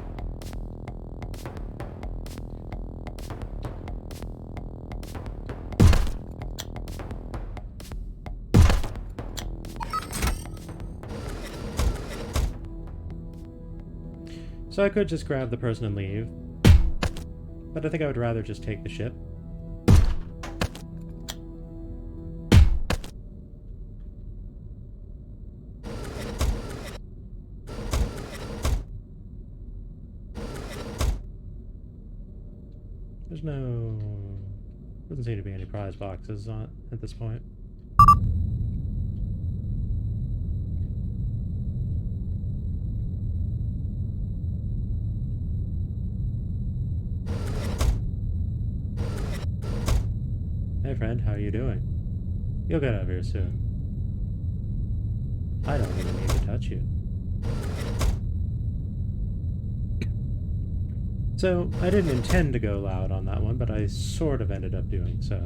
So I could just grab the person and leave, but I think I would rather just take the ship. There's no... doesn't seem to be any prize boxes on at this point. Hey friend, how are you doing? You'll get out of here soon. I don't even need to touch you. So, I didn't intend to go loud on that one, but I sort of ended up doing so.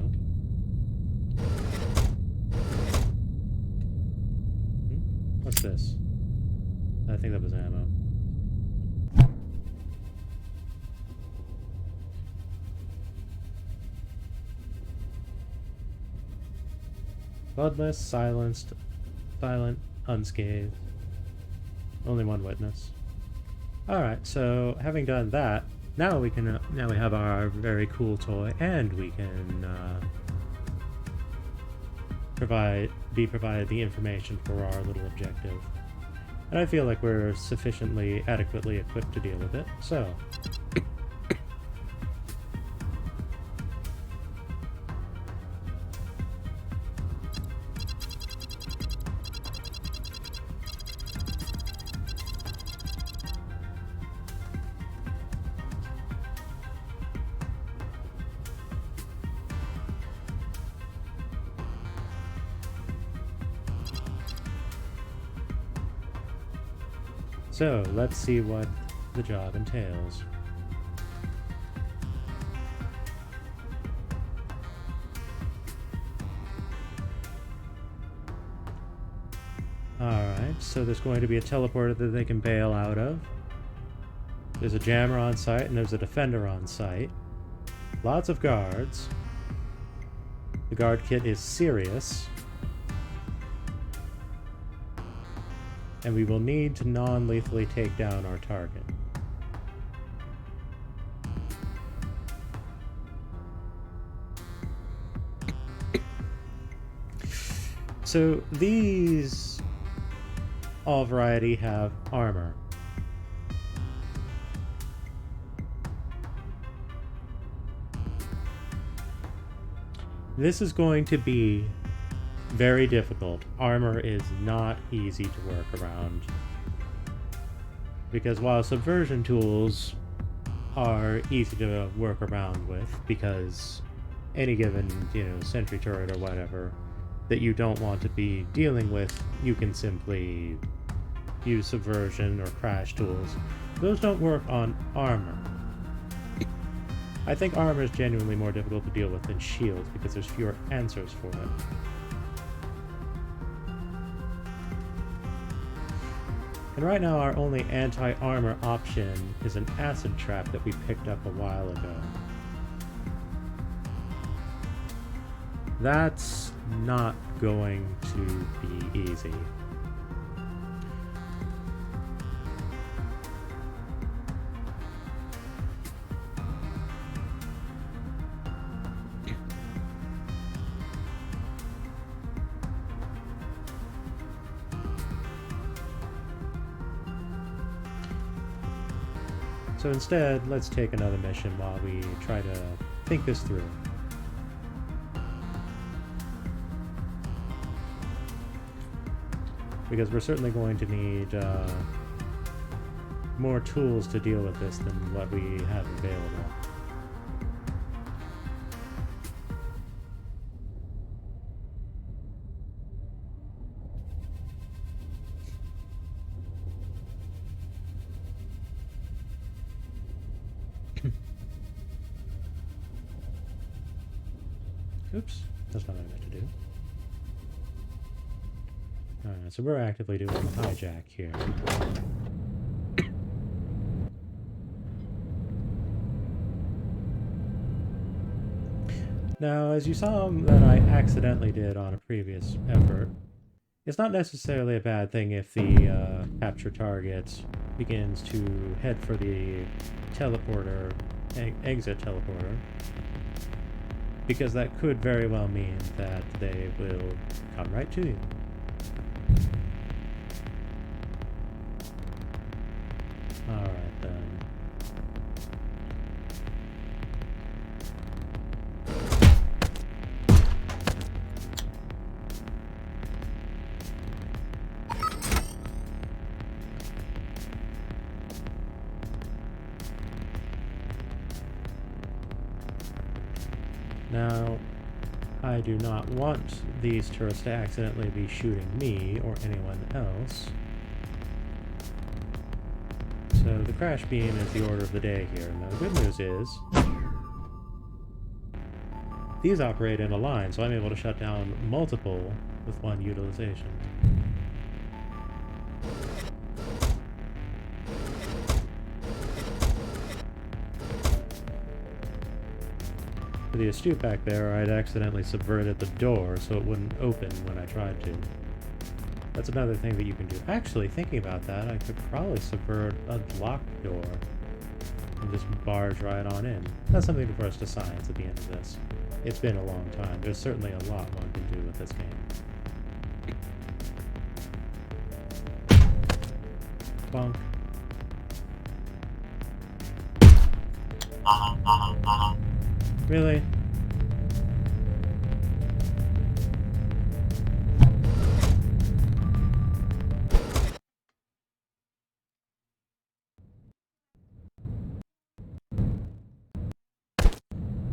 What's this? I think that was ammo. Bloodless, silenced, silent, unscathed. Only one witness. Alright, so having done that, now we can now we have our very cool toy, and we can be provided the information for our little objective. And I feel like we're sufficiently adequately equipped to deal with it, so So, let's see what the job entails. Alright, so there's going to be a teleporter that they can bail out of. There's a jammer on site, and there's a defender on site. Lots of guards. The guard kit is serious. And we will need to non-lethally take down our target. So these all variety have armor. This is going to be very difficult. Armor is not easy to work around. Because while subversion tools are easy to work around with, because any given, sentry turret or whatever that you don't want to be dealing with, you can simply use subversion or crash tools. Those don't work on armor. I think armor is genuinely more difficult to deal with than shields because there's fewer answers for it. And right now our only anti-armor option is an acid trap that we picked up a while ago. That's not going to be easy. So instead, let's take another mission while we try to think this through. Because we're certainly going to need more tools to deal with this than what we have available. Oops, that's not what I meant to do. Alright, so we're actively doing a hijack here. Now, as you saw that I accidentally did on a previous effort, it's not necessarily a bad thing if the capture target begins to head for the teleporter, exit teleporter, because that could very well mean that they will come right to you. Alright then. Now, I do not want these turrets to accidentally be shooting me or anyone else. So the crash beam is the order of the day here. Now the good news is, these operate in a line, so I'm able to shut down multiple with one utilization. For the astute back there, I'd accidentally subverted the door so it wouldn't open when I tried to. That's another thing that you can do. Actually, thinking about that, I could probably subvert a locked door and just barge right on in. That's something for us to science at the end of this. It's been a long time. There's certainly a lot one can do with this game. Bonk. Really?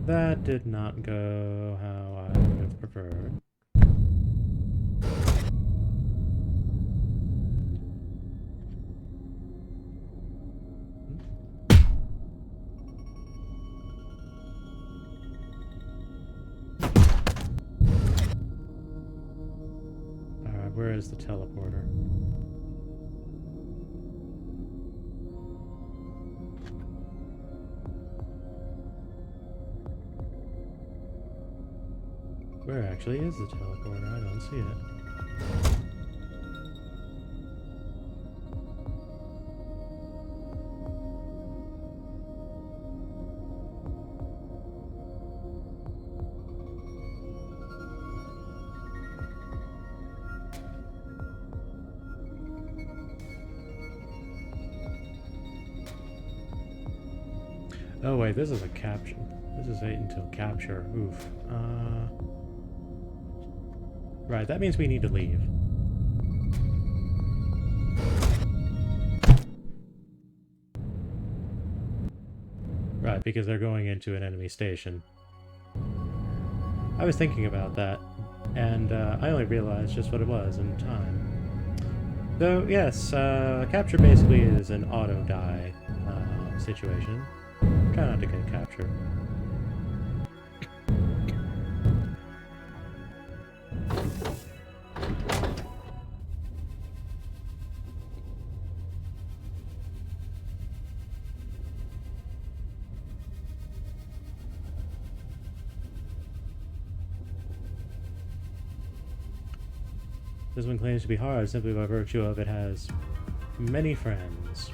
That did not go how I would have preferred. Alright, where is the teleporter? Where actually is the teleporter? I don't see it. Oh wait, this is a capture. This is 8 until capture. Oof. Right, that means we need to leave. Right, because they're going into an enemy station. I was thinking about that, and I only realized just what it was in time. So, yes, capture basically is an auto-die situation. Try not to get captured. This one claims to be hard simply by virtue of it has many friends.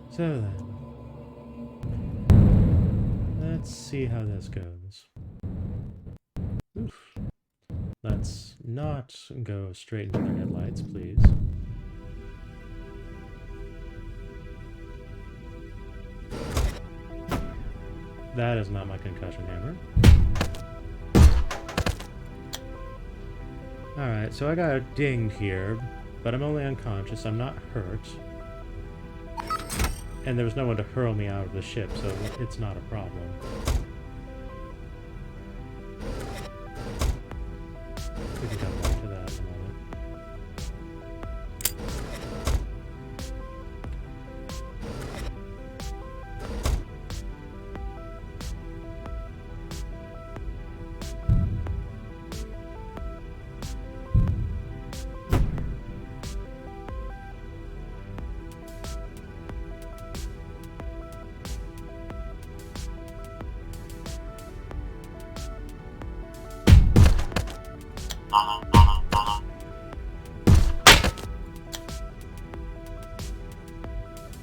So then, let's see how this goes. Oof. Let's not go straight into their headlights, please. That is not my concussion hammer. Alright, so I got dinged here, but I'm only unconscious, I'm not hurt. And there was no one to hurl me out of the ship, so it's not a problem. We can come back to that in a moment.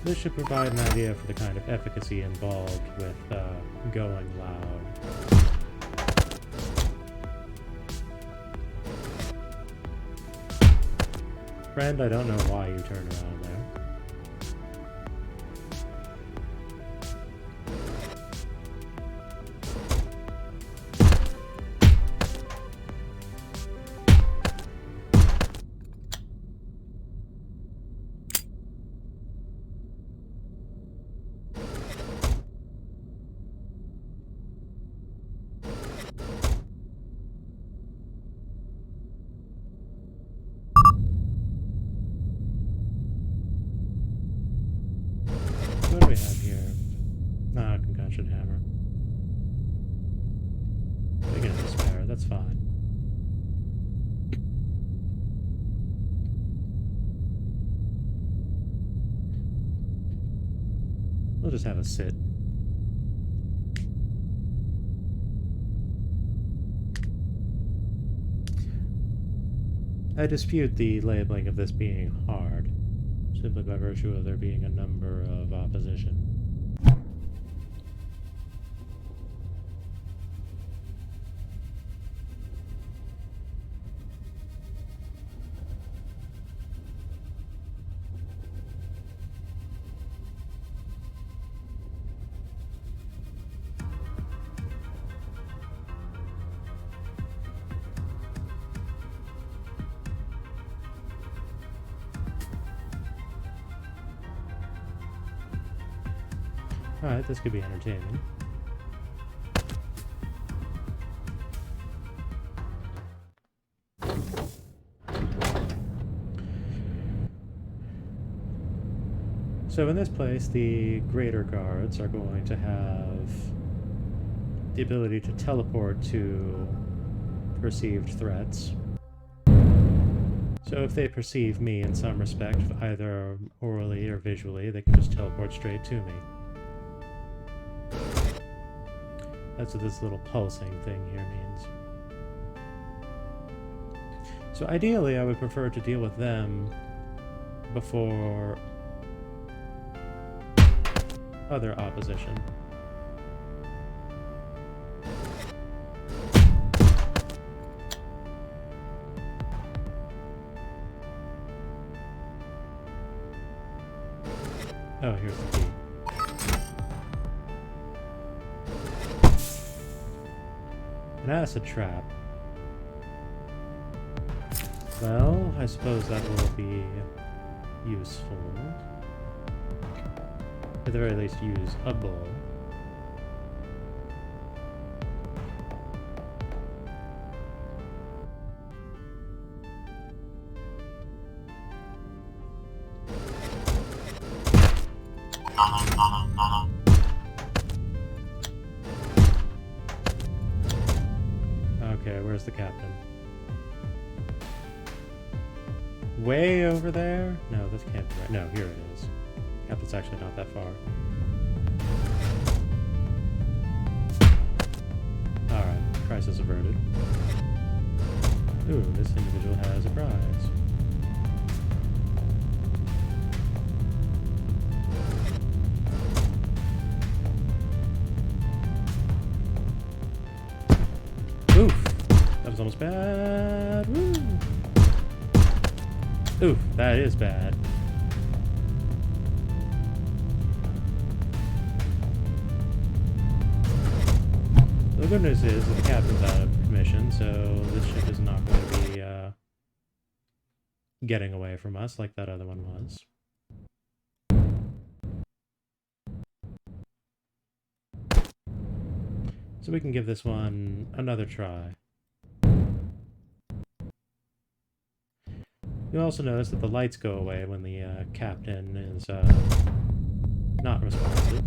This should provide an idea for the kind of efficacy involved with going loud. Friend, I don't know why you turned around there. What do we have here? Ah, concussion hammer. We can spare, that's fine. We'll just have a sit. I dispute the labeling of this being hard, simply by virtue of there being a number of opposition. Alright, this could be entertaining. So in this place, the greater guards are going to have the ability to teleport to perceived threats. So if they perceive me in some respect, either orally or visually, they can just teleport straight to me. That's what this little pulsing thing here means. So ideally, I would prefer to deal with them before other opposition. Oh, here's the key. An acid trap. Well, I suppose that will be useful. At the very least, use a bull. Okay, where's the captain? Way over there? No, this can't be right. No, here it is. Captain's actually not that far. Alright, crisis averted. Ooh, this individual has a prize. Oof! That was almost bad. Woo! Oof, that is bad. The good news is that the captain's out of commission, so this ship is not going to be getting away from us like that other one was. So we can give this one another try. You'll also notice that the lights go away when the captain is not responsive.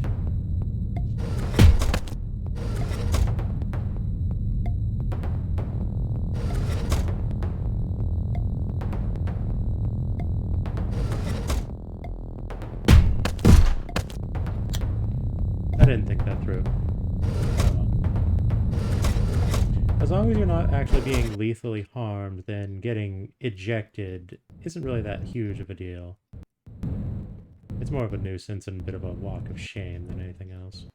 I didn't think that through. As long as you're not actually being lethally harmed, then getting ejected isn't really that huge of a deal. It's more of a nuisance and a bit of a walk of shame than anything else.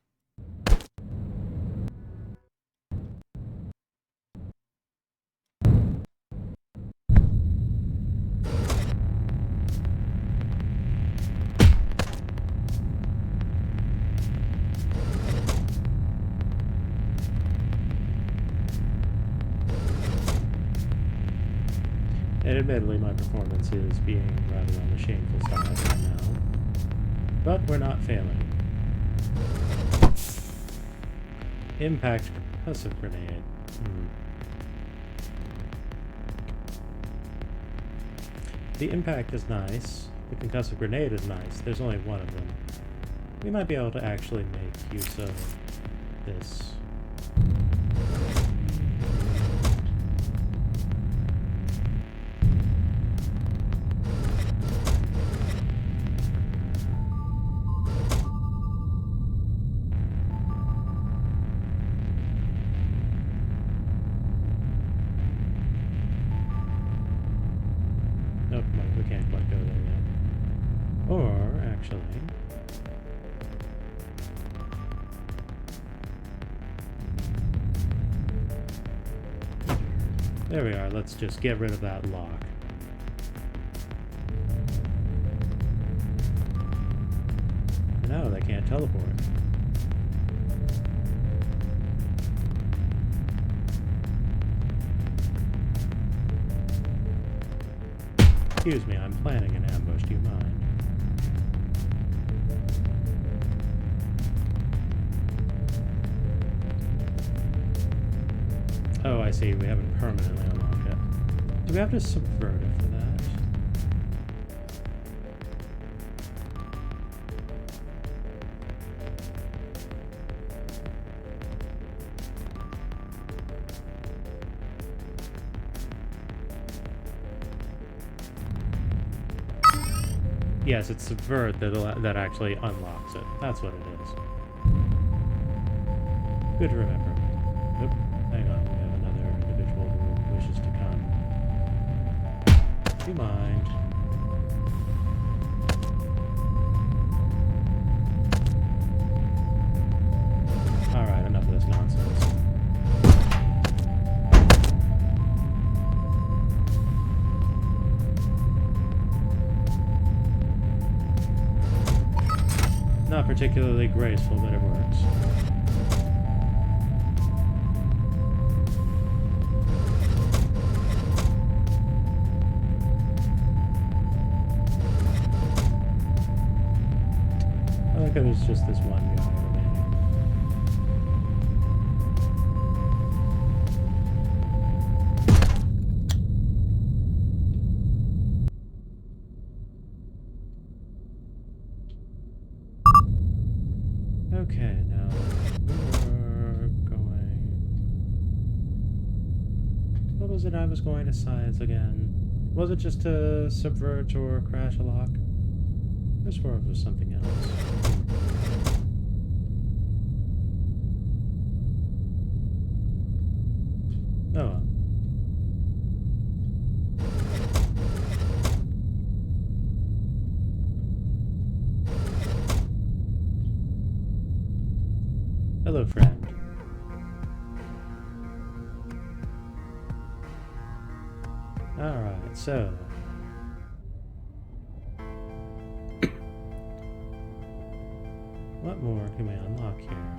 And admittedly, my performance is being rather on the shameful side right now. But we're not failing. Impact concussive grenade. The impact is nice. The concussive grenade is nice. There's only one of them. We might be able to actually make use of this. We can't quite go there yet. Or, actually... There we are, let's just get rid of that lock. No, they can't teleport. Excuse me, I'm planning an ambush, do you mind? Oh, I see, we haven't permanently unlocked it. Do we have to subvert it for that? Yes, it's subvert that actually unlocks it. That's what it is. Good to remember. Nope. Hang on, we have another individual who wishes to come. Do you mind? Alright, enough of this nonsense. Not particularly graceful, but it works. I like how there's just this one guy remaining. Okay, now we're going... What was it I was going to science again? Was it just to subvert or crash a lock? I swore it was something else. Oh. Hello, friend. Alright, so... what more can we unlock here?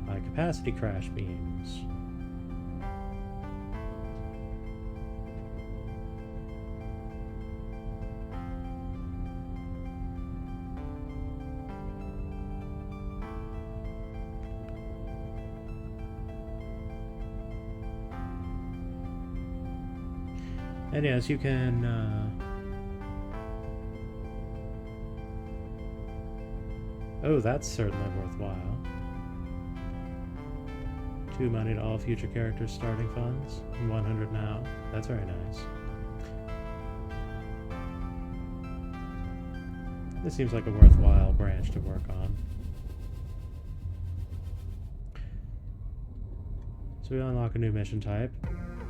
High capacity crash beams. And yes, you can, oh, that's certainly worthwhile. 2 money to all future characters' starting funds, and 100 now. That's very nice. This seems like a worthwhile branch to work on. So we unlock a new mission type.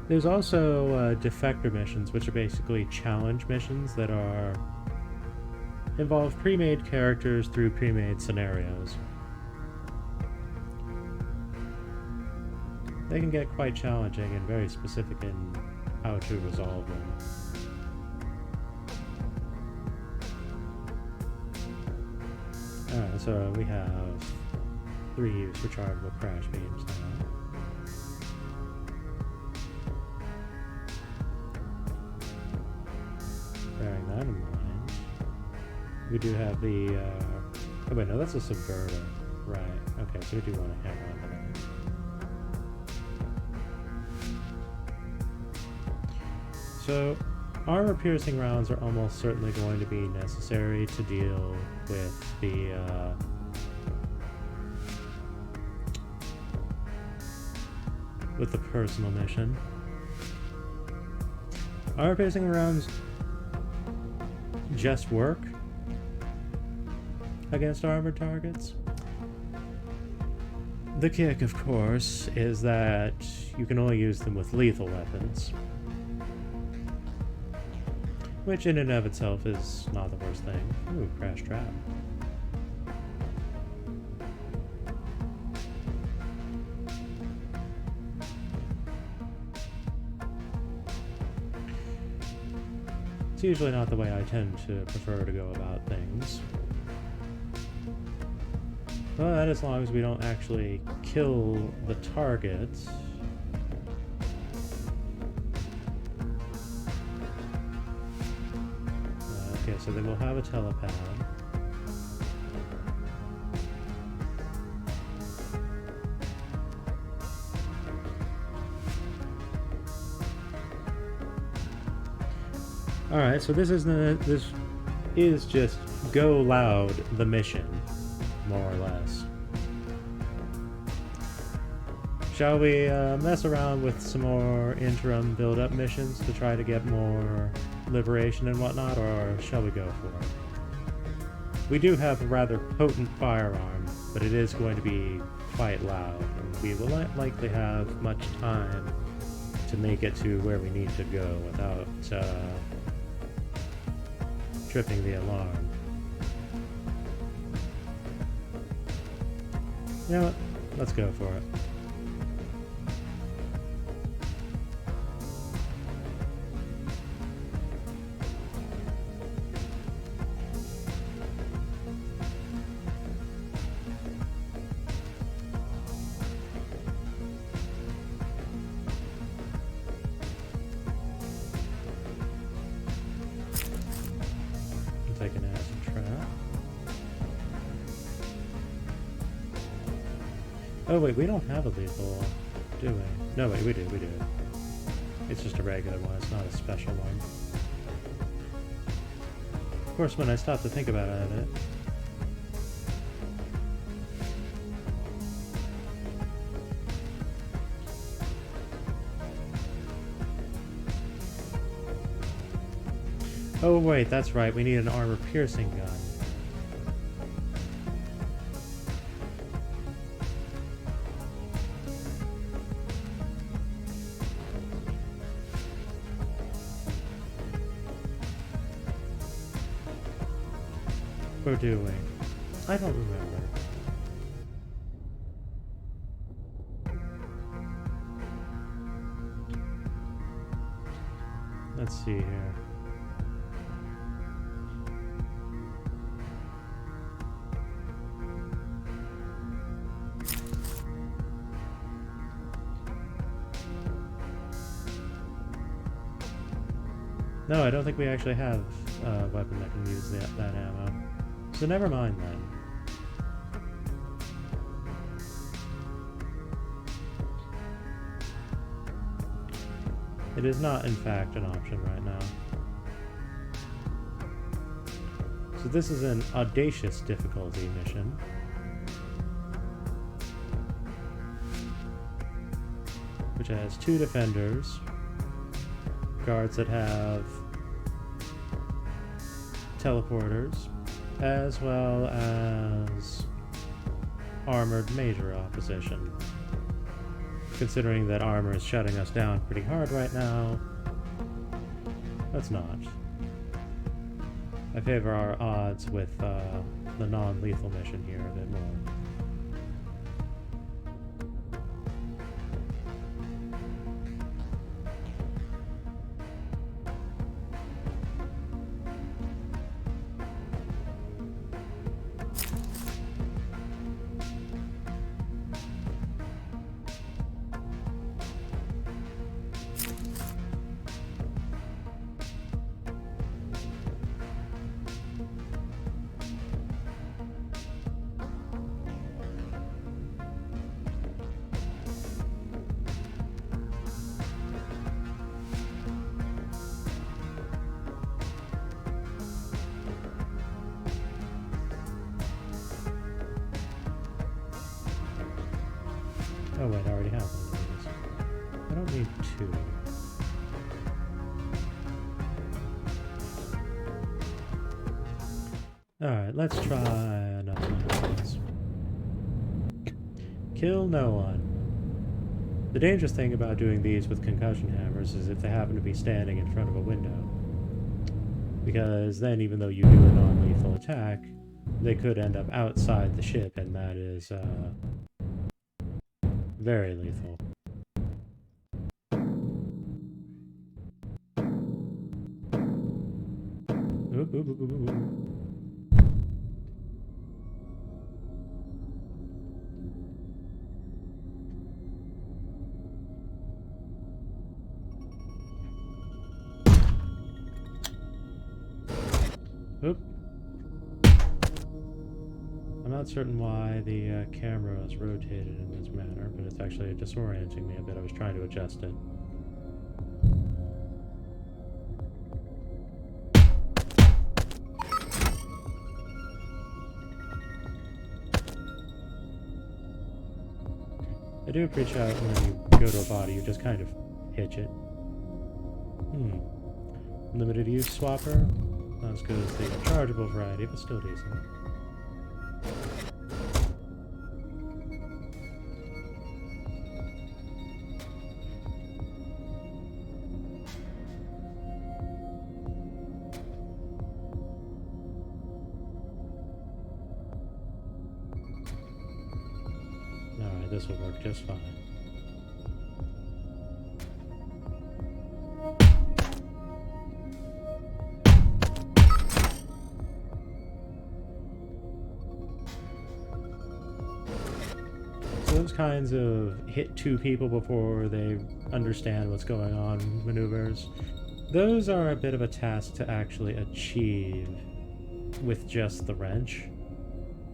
There's also defector missions, which are basically challenge missions that are involve pre-made characters through pre-made scenarios. They can get quite challenging and very specific in how to resolve them. Alright, so we have 3 rechargeable crash beams now. Bearing that in mind, we do have the, oh wait, no, that's a subverter. Right, okay, so we do want to hang on to that. So, armor-piercing rounds are almost certainly going to be necessary to deal with the, personal mission. Armor-piercing rounds just work against armored targets. The kick, of course, is that you can only use them with lethal weapons, which in and of itself is not the worst thing. Ooh, crash trap. It's usually not the way I tend to prefer to go about things. But as long as we don't actually kill the target. Okay, so they will have a telepad. Alright, so this is just go loud the mission, more or less. Shall we mess around with some more interim build-up missions to try to get more liberation and whatnot, or shall we go for it? We do have a rather potent firearm, but it is going to be quite loud, and we will not likely have much time to make it to where we need to go without tripping the alarm. You know what? Let's go for it. Take an acid trap. Oh wait, we don't have a lethal, do we? No wait, we do. It's just a regular one, it's not a special one. Of course, when I stop to think about it, oh wait, that's right, we need an armor-piercing gun. Or do we? I don't remember. Let's see here. No, I don't think we actually have a weapon that can use that ammo. So never mind then. It is not, in fact, an option right now. So this is an audacious difficulty mission. Which has 2 defenders, guards that have teleporters, as well as armored major opposition. Considering that armor is shutting us down pretty hard right now, let's not. I favor our odds with the non-lethal mission here a bit more. Oh wait, I already have one of these. I don't need two. Alright, let's try another one of these. Kill no one. The dangerous thing about doing these with concussion hammers is if they happen to be standing in front of a window. Because then even though you do a non-lethal attack, they could end up outside the ship, and that is, very lethal. Oop, oop, oop, oop, oop. Oop. I'm not certain why the camera is rotated in this manner, but it's actually disorienting me a bit. I was trying to adjust it. I do appreciate when you go to a body, you just kind of hitch it. Limited use swapper. Not as good as the rechargeable variety, but still decent. Alright, this will work just fine. Those kinds of hit two people before they understand what's going on maneuvers, those are a bit of a task to actually achieve with just the wrench,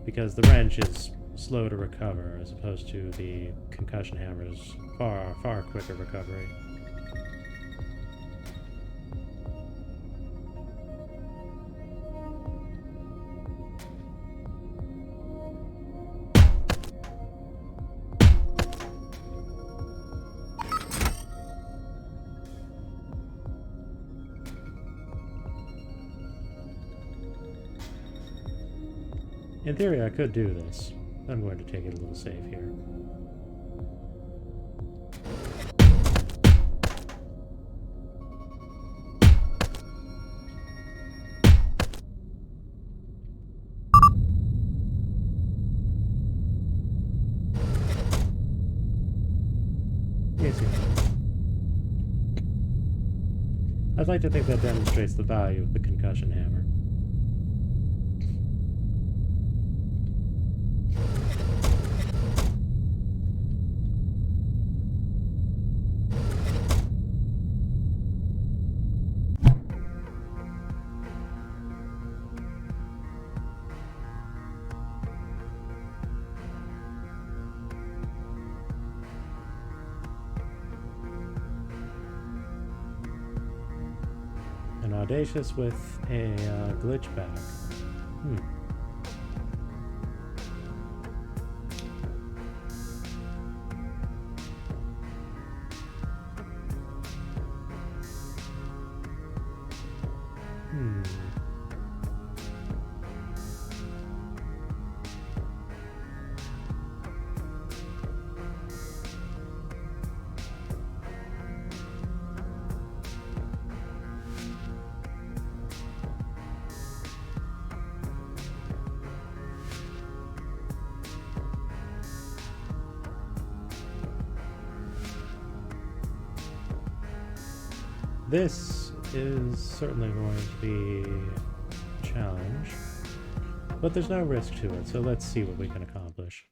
because the wrench is slow to recover as opposed to the concussion hammer's far quicker recovery. In theory, I could do this. I'm going to take it a little safe here. Easy. I'd like to think that demonstrates the value of the concussion hammer. And audacious with a glitch back. This is certainly going to be a challenge, but there's no risk to it, so let's see what we can accomplish.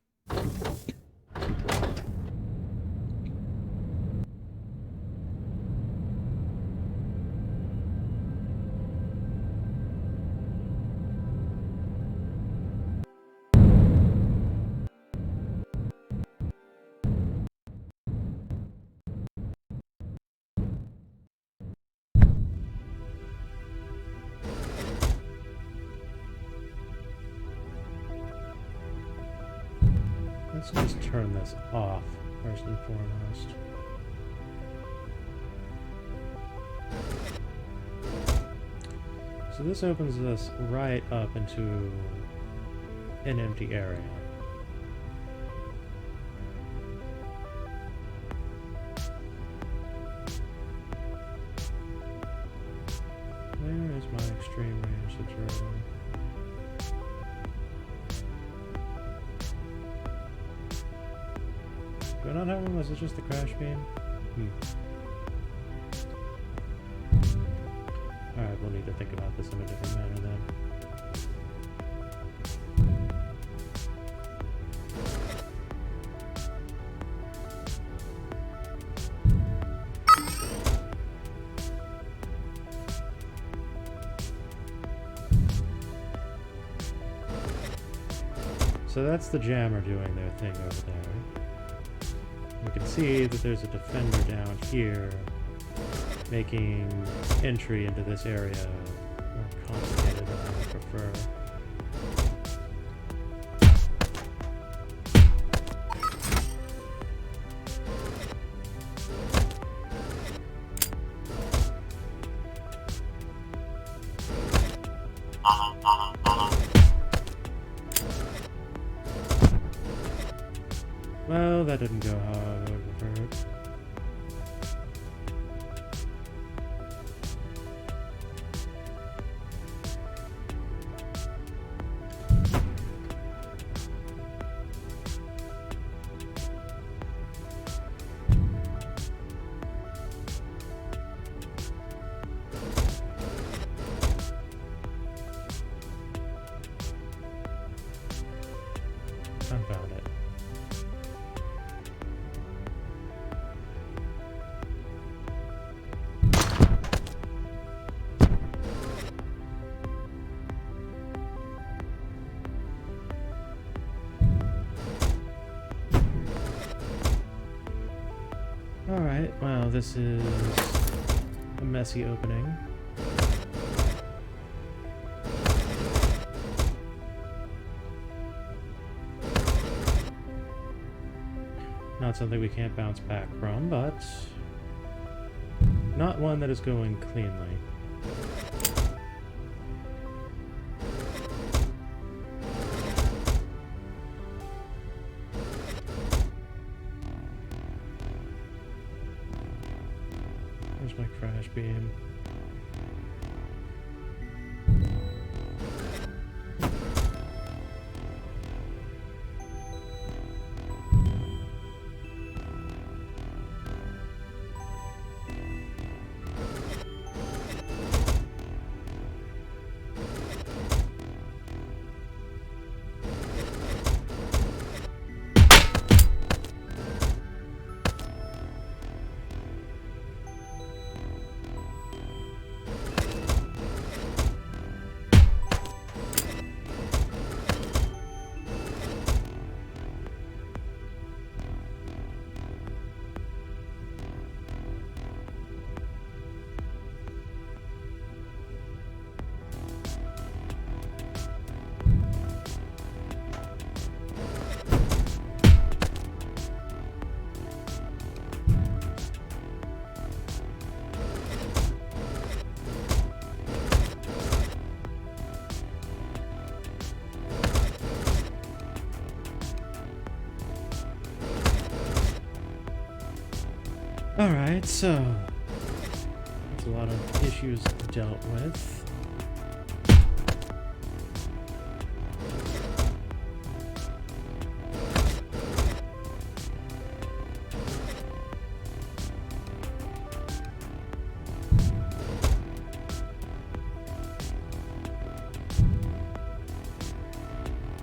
Let's just turn this off, first and foremost. So this opens us right up into an empty area. Where is my extreme range observer? Do I not have one? Was it just the crash beam? Alright, we'll need to think about this in a different manner then. So that's the jammer doing their thing over there. We can see that there's a defender down here making entry into this area more complicated than I would prefer. Well, that didn't go how I would have preferred. Confound it. Alright, well, this is a messy opening. Not something we can't bounce back from, but not one that is going cleanly. Where's my crash beam? Alright, so that's a lot of issues dealt with.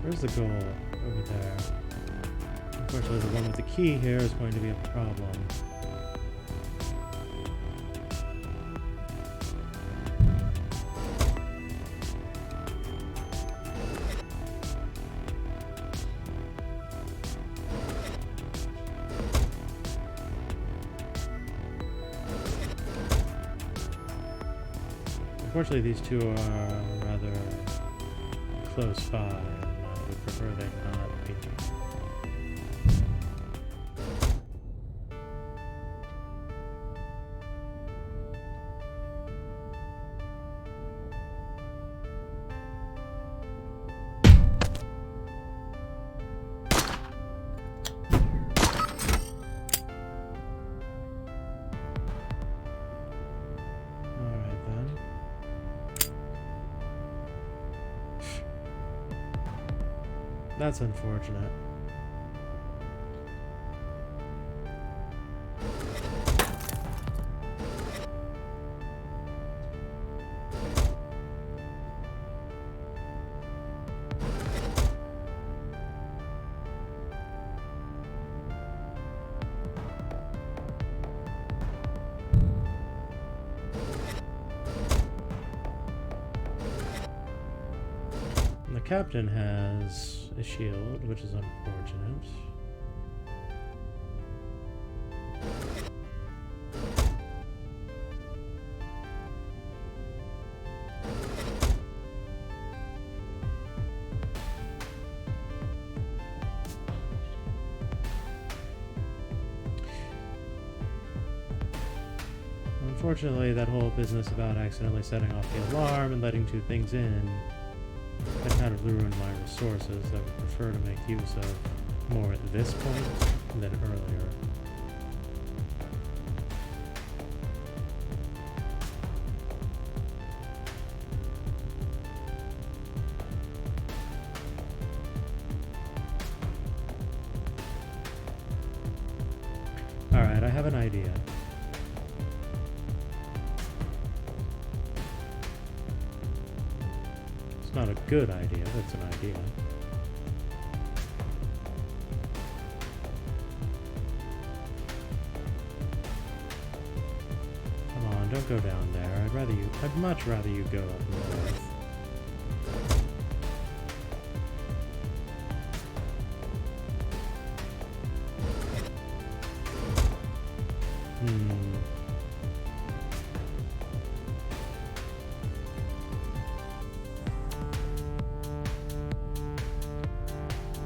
Where's the goal? Over there. Unfortunately, the one with the key here is going to be a problem. Unfortunately, these two are rather close by, and I would prefer they not be. That's unfortunate. And the captain has a shield, which is unfortunate. Unfortunately, that whole business about accidentally setting off the alarm and letting two things in had kind of ruined my resources. I would prefer to make use of more at this point than earlier. Alright, I have an idea. It's not a good idea, but it's an idea. Come on, don't go down there. I'd much rather you go up north.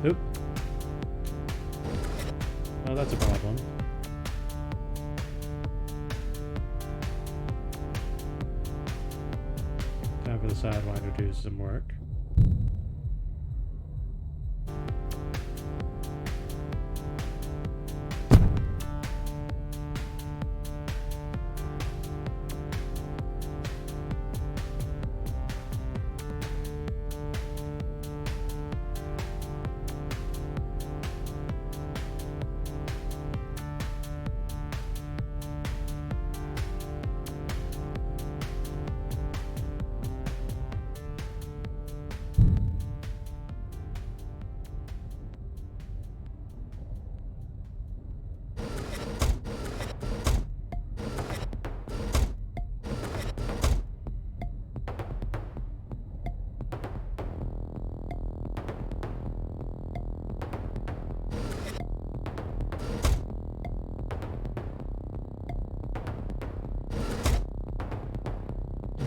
Oop. Oh, that's a problem. Time for the Sidewinder to do some work.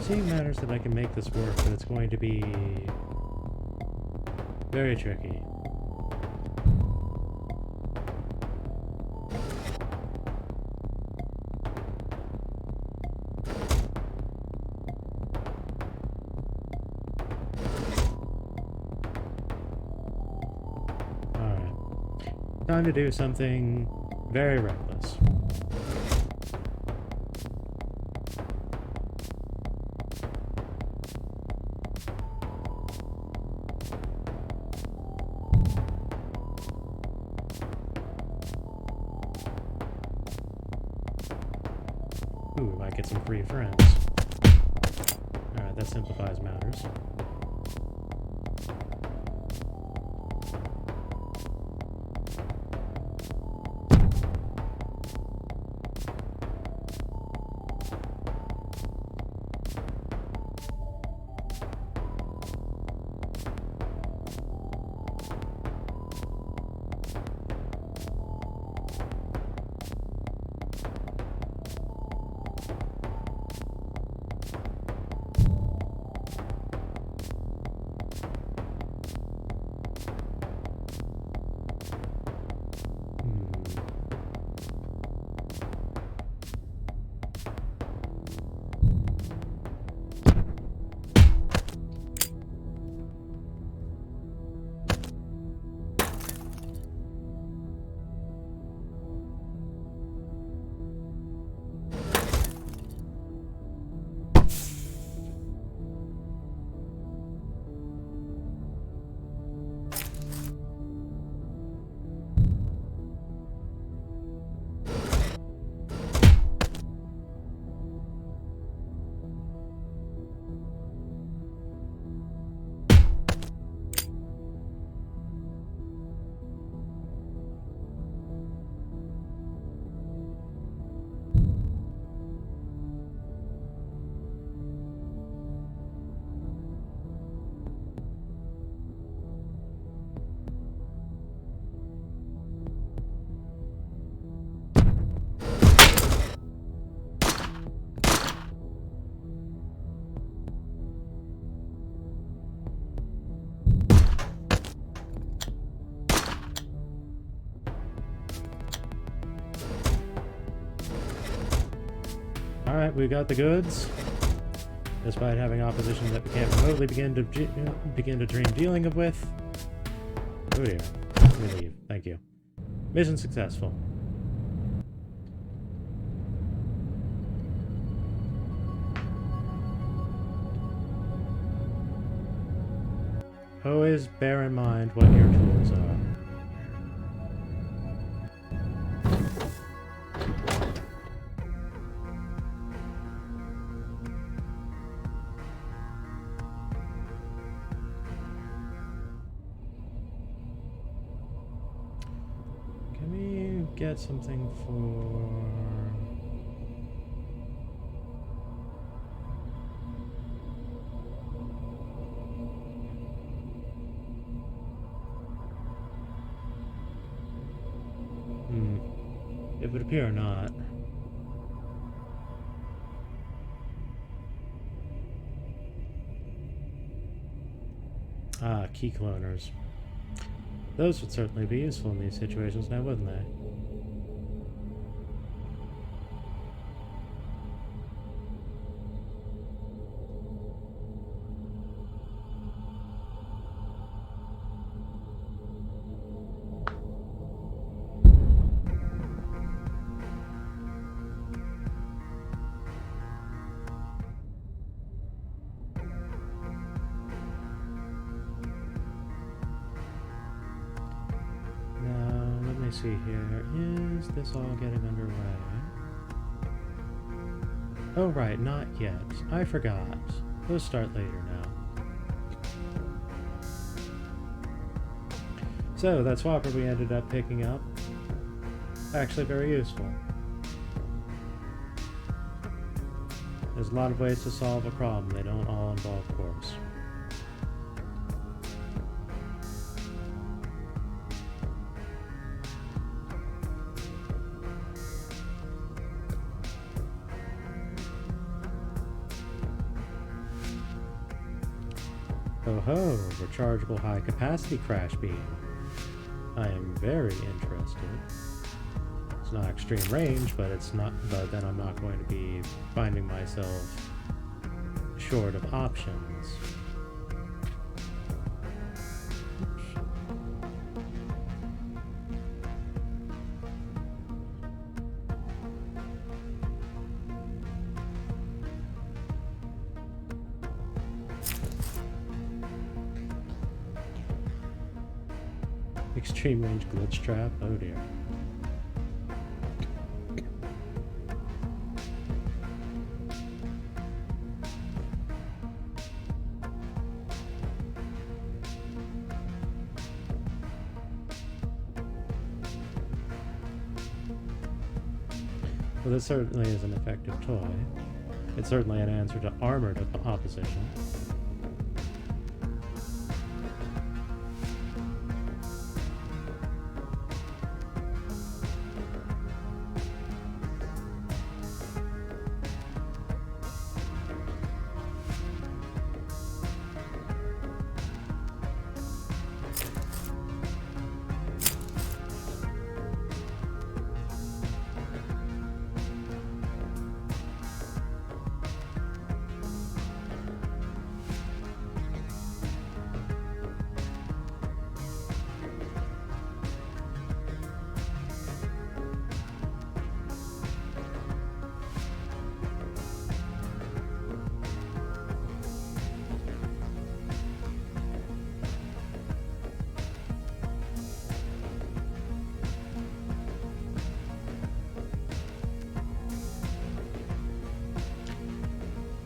Seeing matters that I can make this work, but it's going to be very tricky. Alright. Time to do something very reckless. Ooh, we might get some free friends. Alright, that simplifies matters. Alright, we got the goods. Despite having opposition that we can't remotely begin to dream dealing with. Oh dear. Let me leave. Thank you. Mission successful. Always bear in mind what your tools are. Can we get something for... It would appear not. Ah, key cloners. Those would certainly be useful in these situations now, wouldn't they? See here, is this all getting underway? Oh right, not yet. I forgot. Those start later now. So, that swapper we ended up picking up, actually very useful. There's a lot of ways to solve a problem. They don't all involve quartz. Oh ho, rechargeable high capacity crash beam. I am very interested. It's not extreme range, but but then I'm not going to be finding myself short of options. Extreme range glitch trap? Oh dear. Well, this certainly is an effective toy. It's certainly an answer to armored opposition.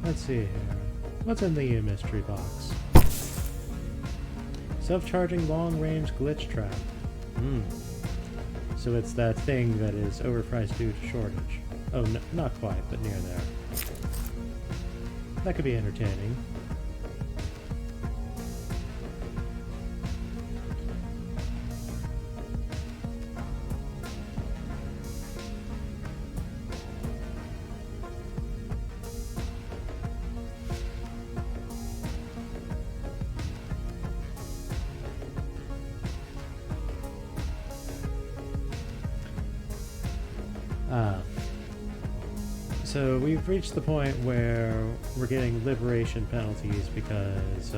Let's see here. What's in the mystery box? Self-charging long-range glitch trap. So it's that thing that is overpriced due to shortage. Oh, no, not quite, but near there. That could be entertaining. So we've reached the point where we're getting liberation penalties because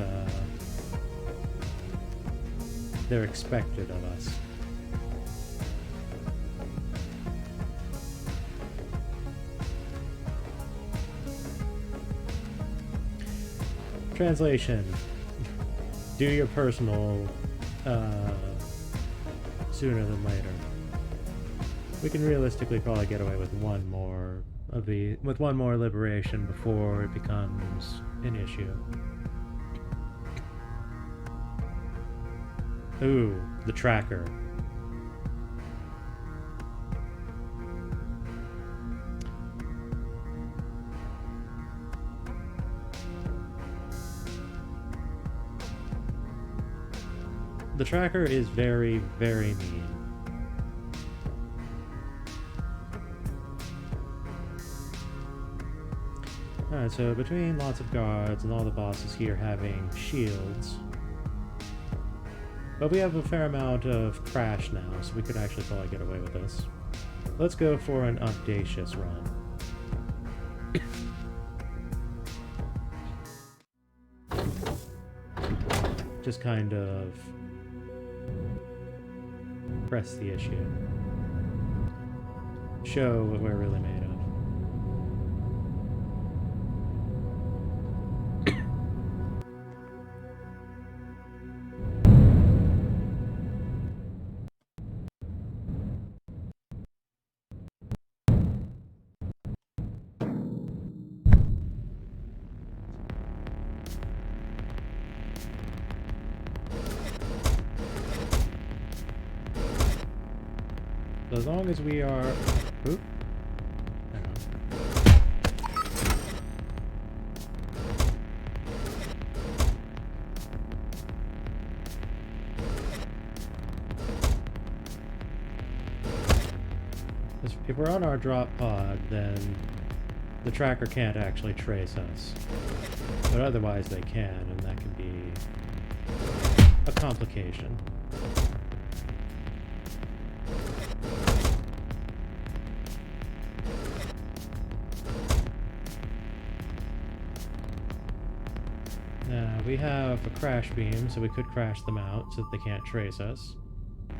they're expected of us. Translation. Do your personal sooner than later. We can realistically probably get away with one more liberation before it becomes an issue. Ooh, the tracker. The tracker is very, very mean. Alright, so between lots of guards and all the bosses here having shields, but we have a fair amount of crash now, so we could actually probably get away with this. Let's go for an audacious run. Just kind of press the issue. Show what we're really made of. So as long as we are... Oop. Hang on. If we're on our drop pod, then the tracker can't actually trace us. But otherwise they can, and that can be a complication. We have a crash beam, so we could crash them out so that they can't trace us.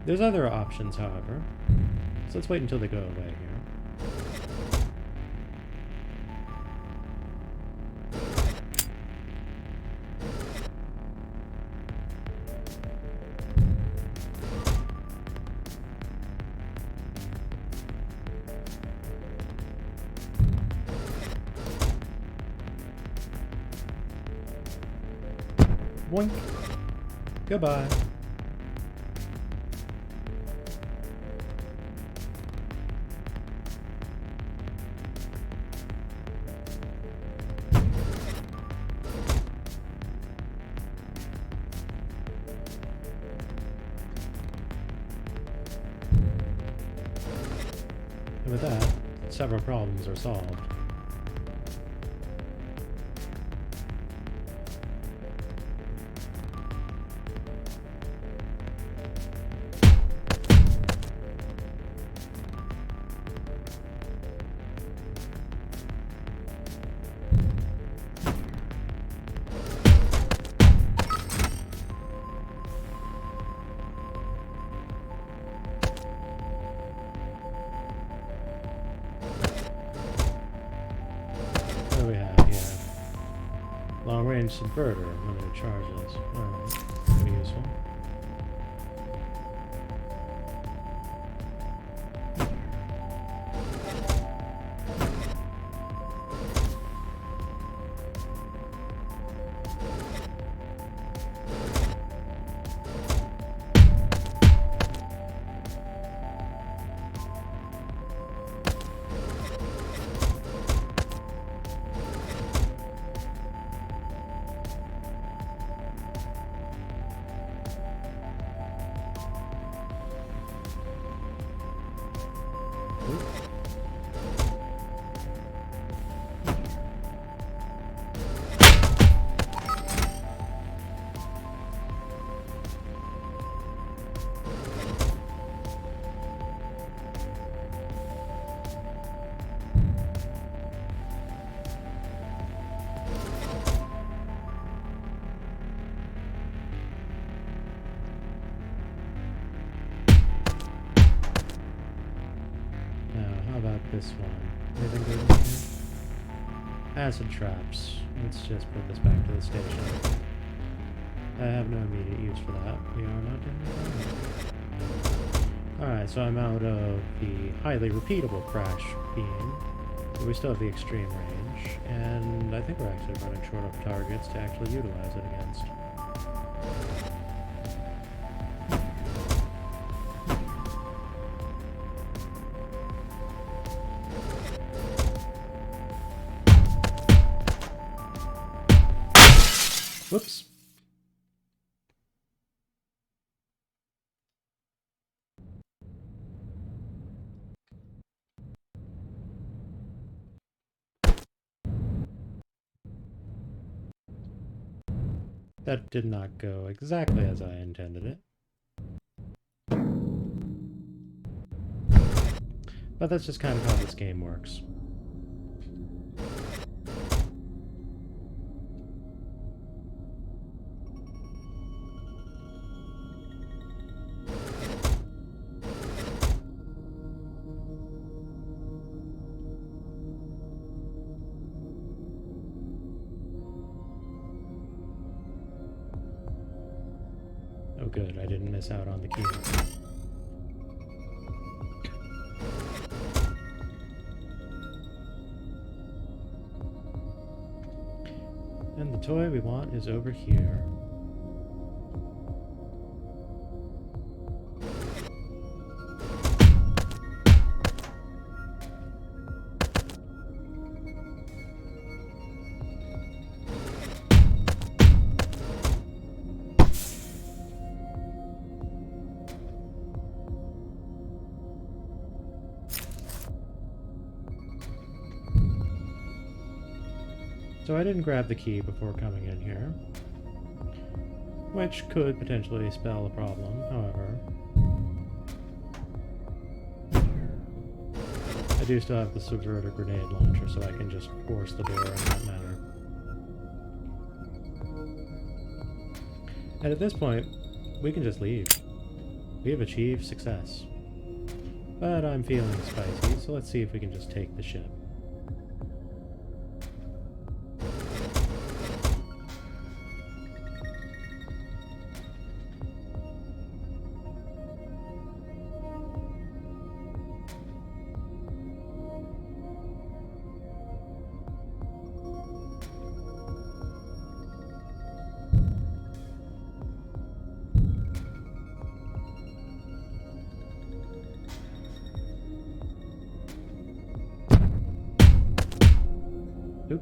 There's other options, however. So let's wait until they go away here. Boink. Goodbye. And with that, several problems are solved. What do we have here? Long range subverter, limited charges. Alright, that'll be useful. this one. Anything good in here? Acid traps. Let's just put this back to the station. I have no immediate use for that. We are not doing that. Alright, so I'm out of the highly repeatable crash beam, but we still have the extreme range, and I think we're actually running short of targets to actually utilize it against. Whoops. That did not go exactly as I intended it. But that's just kind of how this game works. Oh good, I didn't miss out on the key. And the toy we want is over here. So I didn't grab the key before coming in here, which could potentially spell a problem, however. I do still have the subverter grenade launcher, so I can just force the door in that manner. And at this point, we can just leave. We have achieved success. But I'm feeling spicy, so let's see if we can just take the ship. Oop.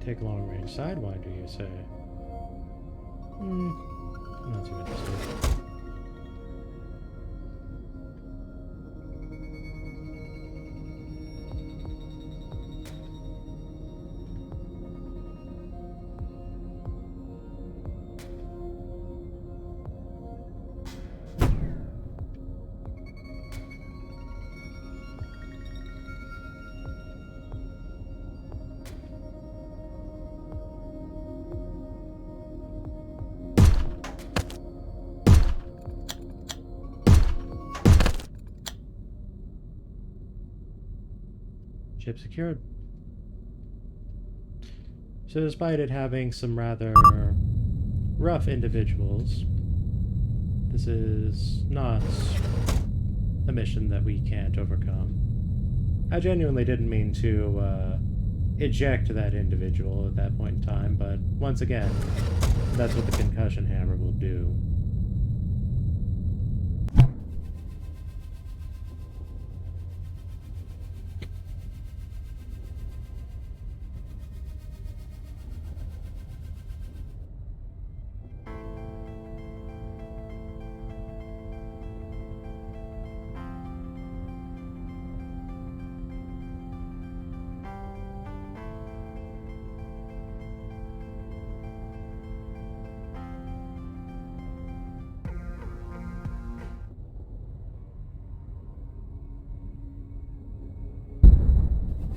Take long-range sidewinder, you say? I'm not too interested. Ship secured. So despite it having some rather rough individuals, this is not a mission that we can't overcome. I genuinely didn't mean to eject that individual at that point in time, but once again, that's what the concussion hammer will do.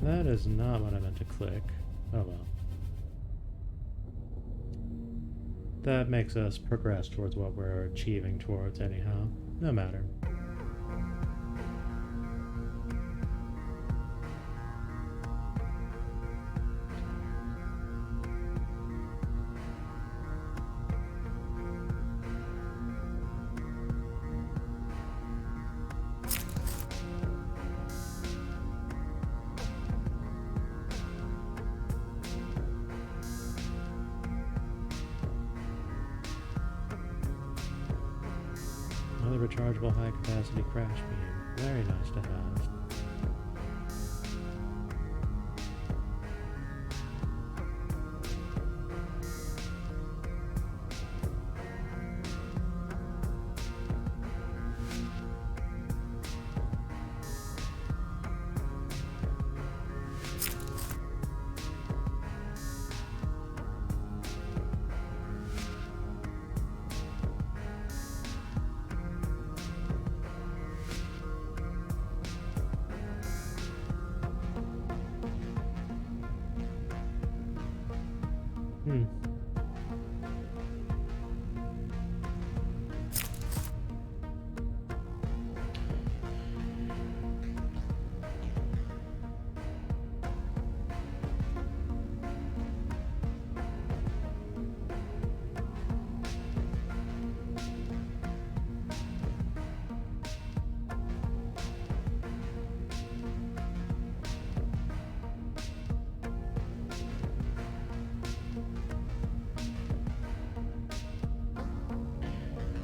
That is not what I meant to click. Oh well. That makes us progress towards what we're achieving towards anyhow. No matter. Another rechargeable high-capacity crash beam. Very nice to have.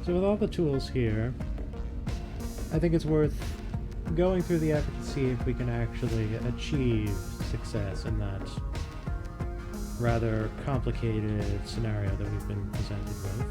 So with all the tools here, I think it's worth going through the effort to see if we can actually achieve success in that rather complicated scenario that we've been presented with.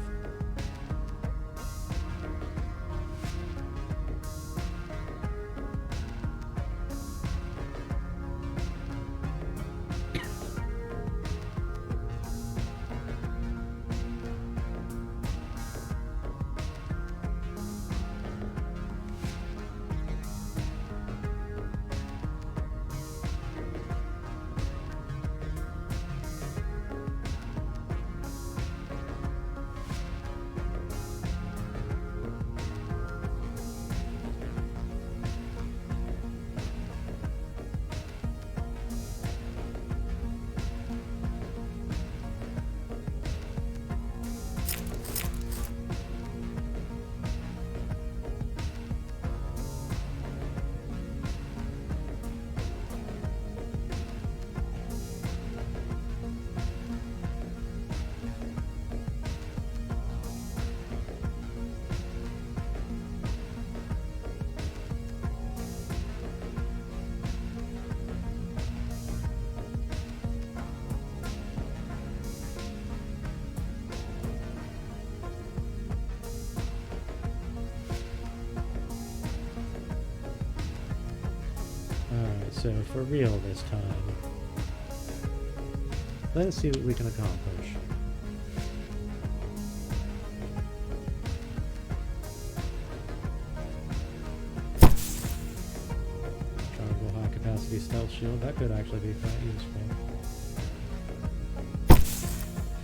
Alright, so for real this time, let's see what we can accomplish. Chargeable high-capacity stealth shield, that could actually be quite useful.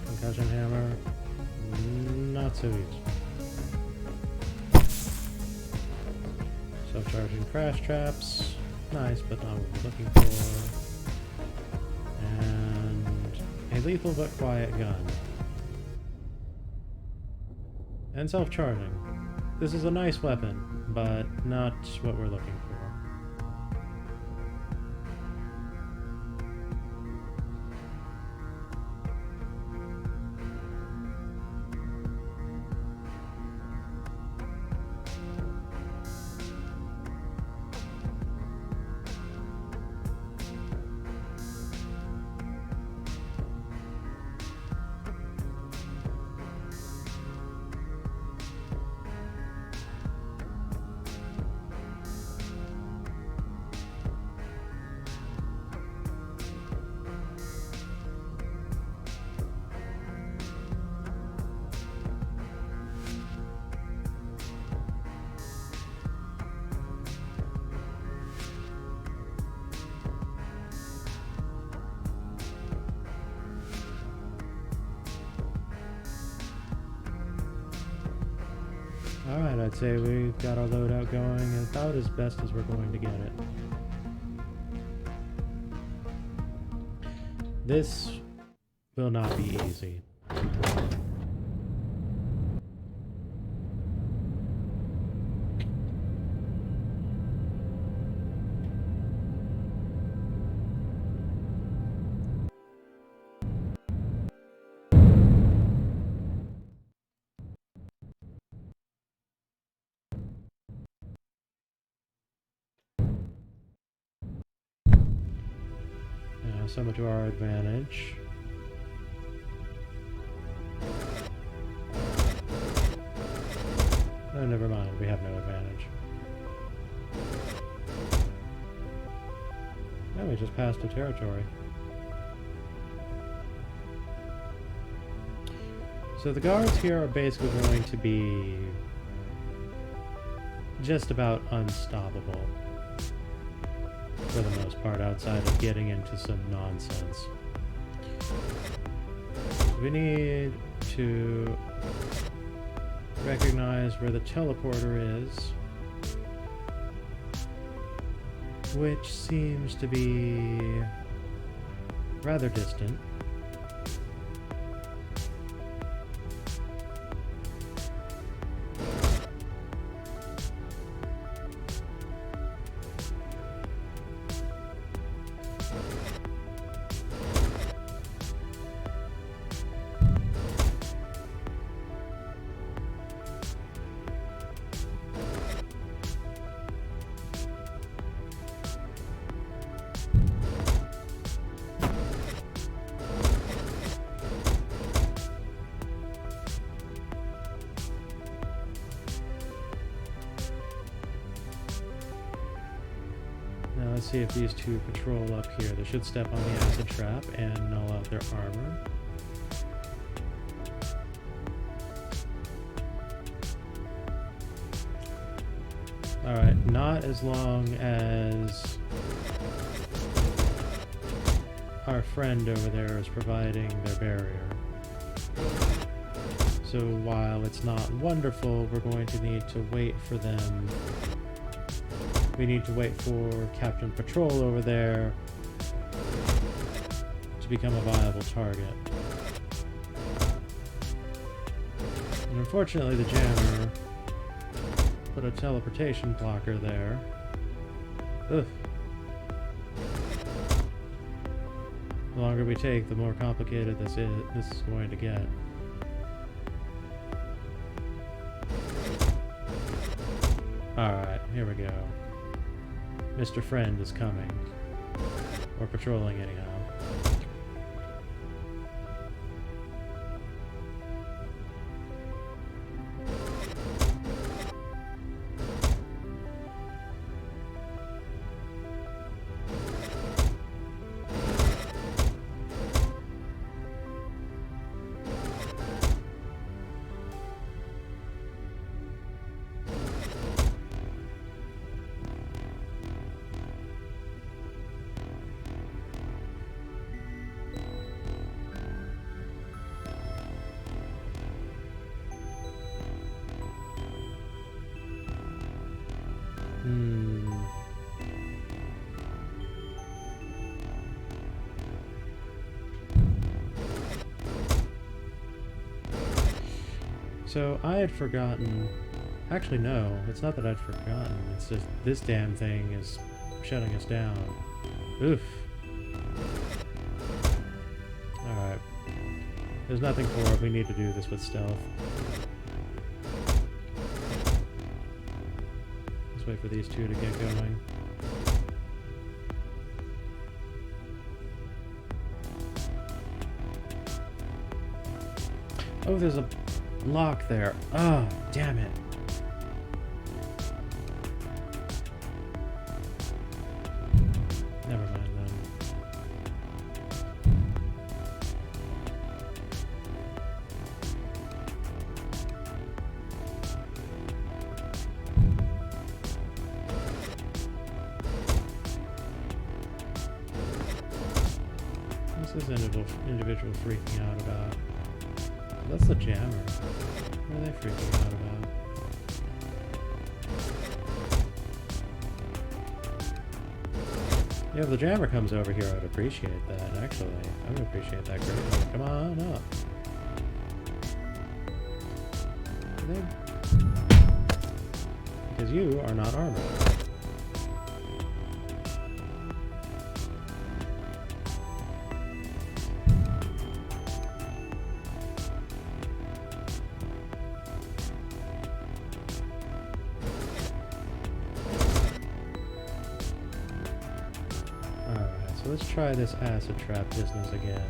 Concussion hammer, not so useful. Self-charging crash traps, nice, but not what we're looking for. And a lethal but quiet gun. And self-charging. This is a nice weapon, but not what we're looking for. Alright, I'd say we've got our loadout going about as best as we're going to get it. This will not be easy. Somewhat to our advantage. Oh, never mind, we have no advantage. No, we just passed a territory. So the guards here are basically going to be just about unstoppable. For the most part, outside of getting into some nonsense. We need to recognize where the teleporter is, which seems to be rather distant. Let's see if these two patrol up here. They should step on the acid trap and null out their armor. Alright, not as long as our friend over there is providing their barrier. So while it's not wonderful, we're going to need to wait for them. We need to wait for Captain Patrol over there to become a viable target. And unfortunately, the jammer put a teleportation blocker there. Ugh. The longer we take, the more complicated this is going to get. Alright, here we go. Mr. Friend is coming. Or patrolling anyhow. So I had forgotten. Actually, no, it's not that I'd forgotten. It's just this damn thing is shutting us down. Oof. Alright. There's nothing for it. We need to do this with stealth. Let's wait for these two to get going. Oh, there's a lock there. Oh, damn it. Never mind then. What's this individual freaking out about? That's the jammer. What are they freaking out about? Yeah, if the jammer comes over here, I'd appreciate that, actually. I would appreciate that greatly. Come on up. Because you are not armored. Alright, so let's try this acid trap business again.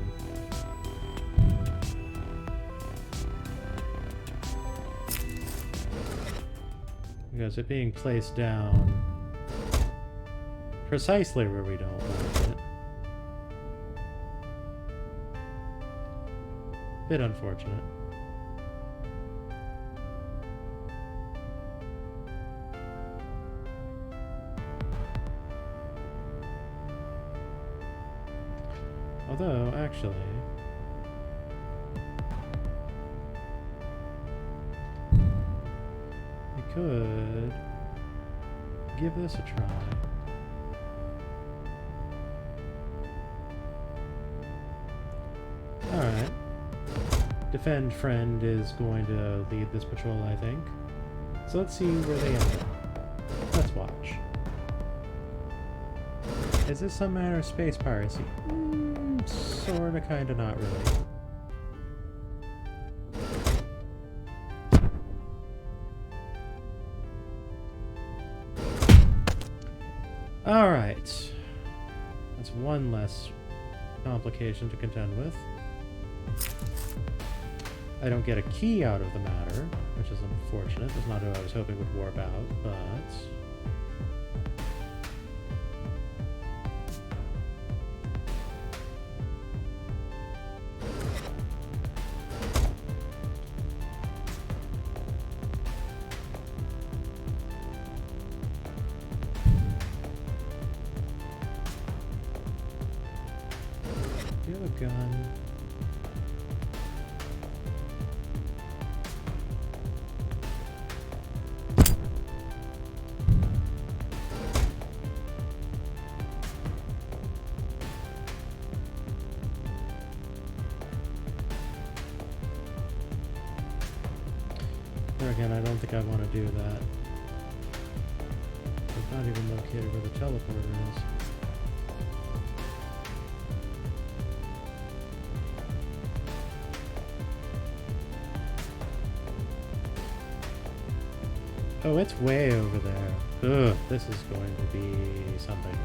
Because it being placed down precisely where we don't want it. Bit unfortunate. Although, actually... could give this a try. Alright. Defend friend is going to lead this patrol, I think. So let's see where they end up. Let's watch. Is this some manner of space piracy? Sorta, kinda, not really. Alright. That's one less complication to contend with. I don't get a key out of the matter, which is unfortunate. That's not who I was hoping would warp out, but... do you have a gun? There again, I don't think I want to do that. I've not even located where the teleporter is. Oh, it's way over there. Ugh, this is going to be something.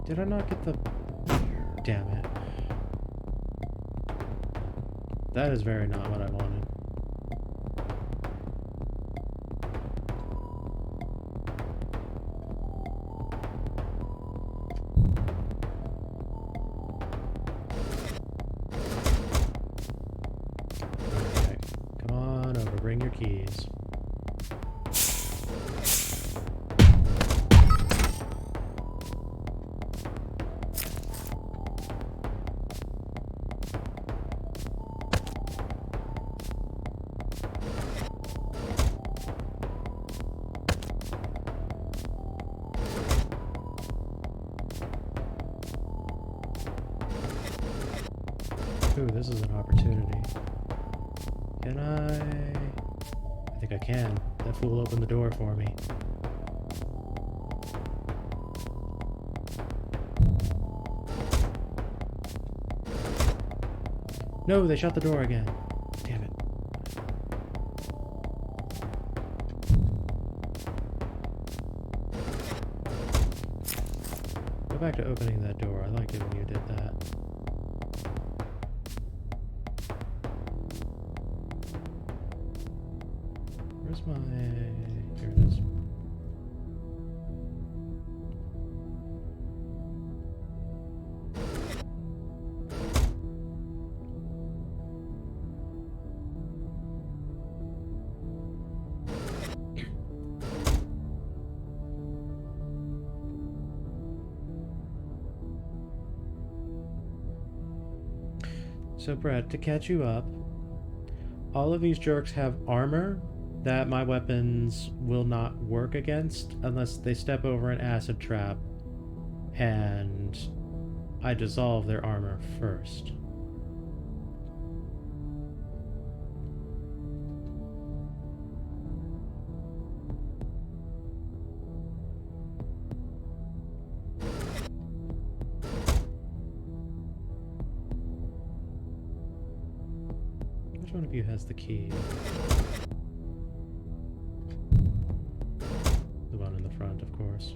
Did I not get the... Damn it. That is very not what I wanted. Okay, come on over, bring your keys. this is an opportunity. Can I think I can. That fool opened the door for me. No, they shut the door again. Damn it. Go back to opening that door. I liked it when you did that. Where's my... Here it is. So Brett, to catch you up, all of these jerks have armor that my weapons will not work against unless they step over an acid trap and I dissolve their armor first. Which one of you has the key? The one in the front, of course.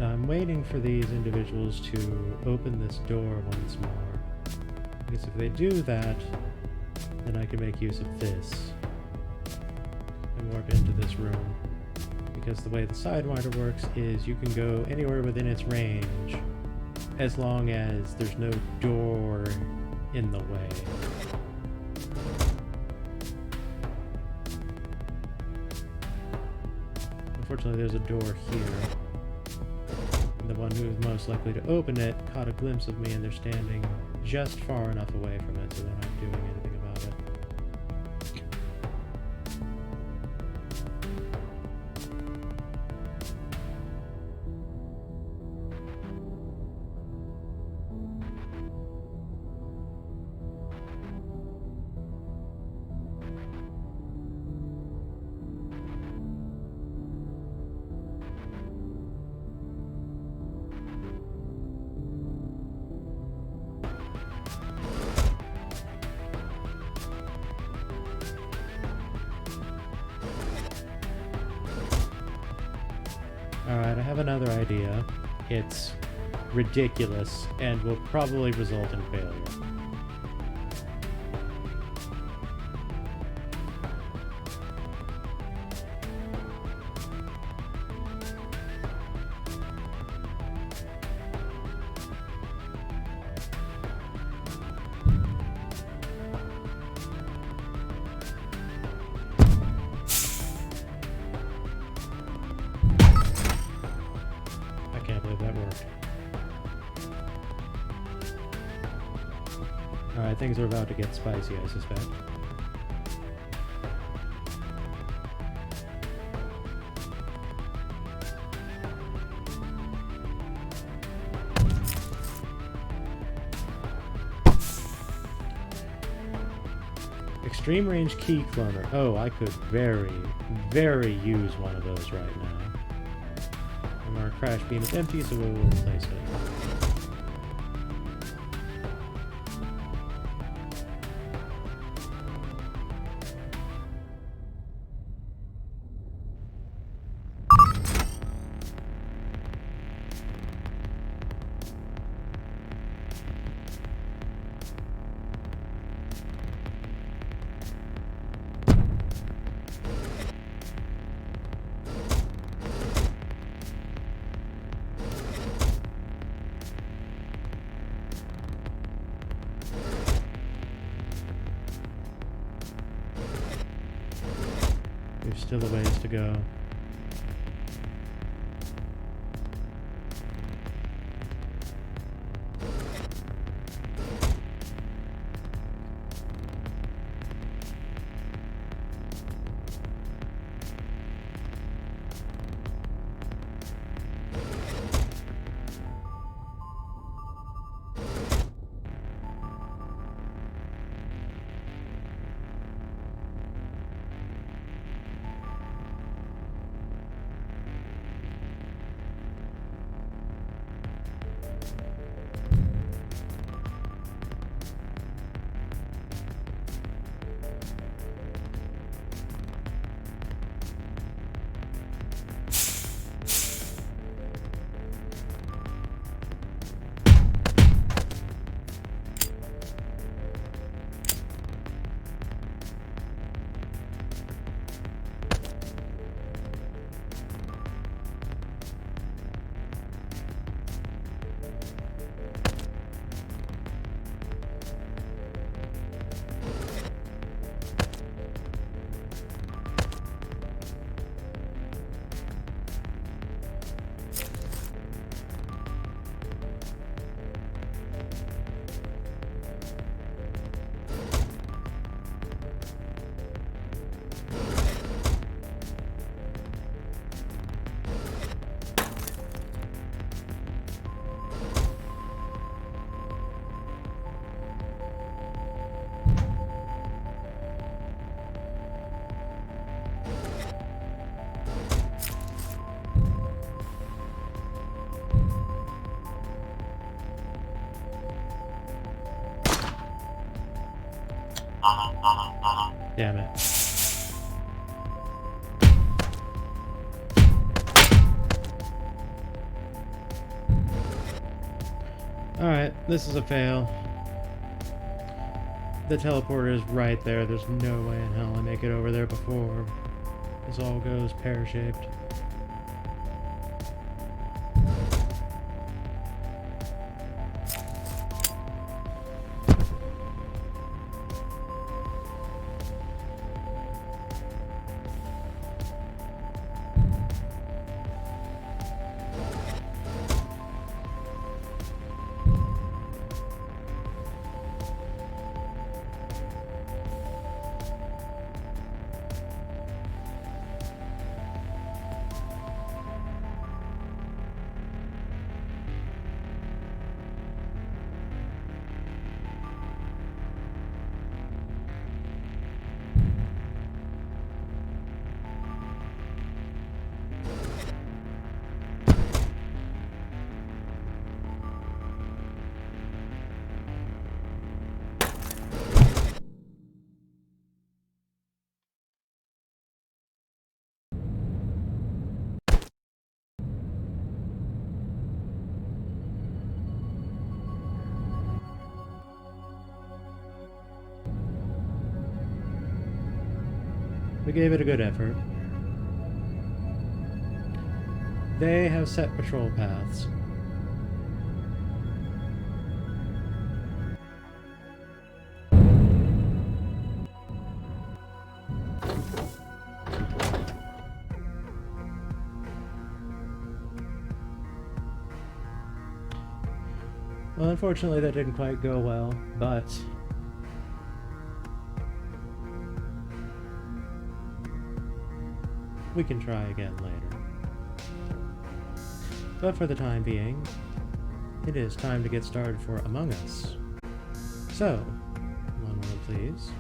Now I'm waiting for these individuals to open this door once more. Because if they do that, then I can make use of this and warp into this room. Because the way the Sidewinder works is you can go anywhere within its range as long as there's no door in the way. Unfortunately, there's a door here. And the one who is most likely to open it caught a glimpse of me, and they're standing just far enough away from it so they're not doing anything about it. Alright, I have another idea. It's ridiculous and will probably result in failure. Alright, things are about to get spicy, I suspect. Extreme range key cloner. Oh, I could very use one of those right now. And our crash beam is empty, so we will replace it. There's still a ways to go. Damn it. Alright, this is a fail. The teleporter is right there. There's no way in hell I make it over there before this all goes pear-shaped. We gave it a good effort. They have set patrol paths. Well, unfortunately that didn't quite go well, but we can try again later. But for the time being, it is time to get started for Among Us. So, one moment please.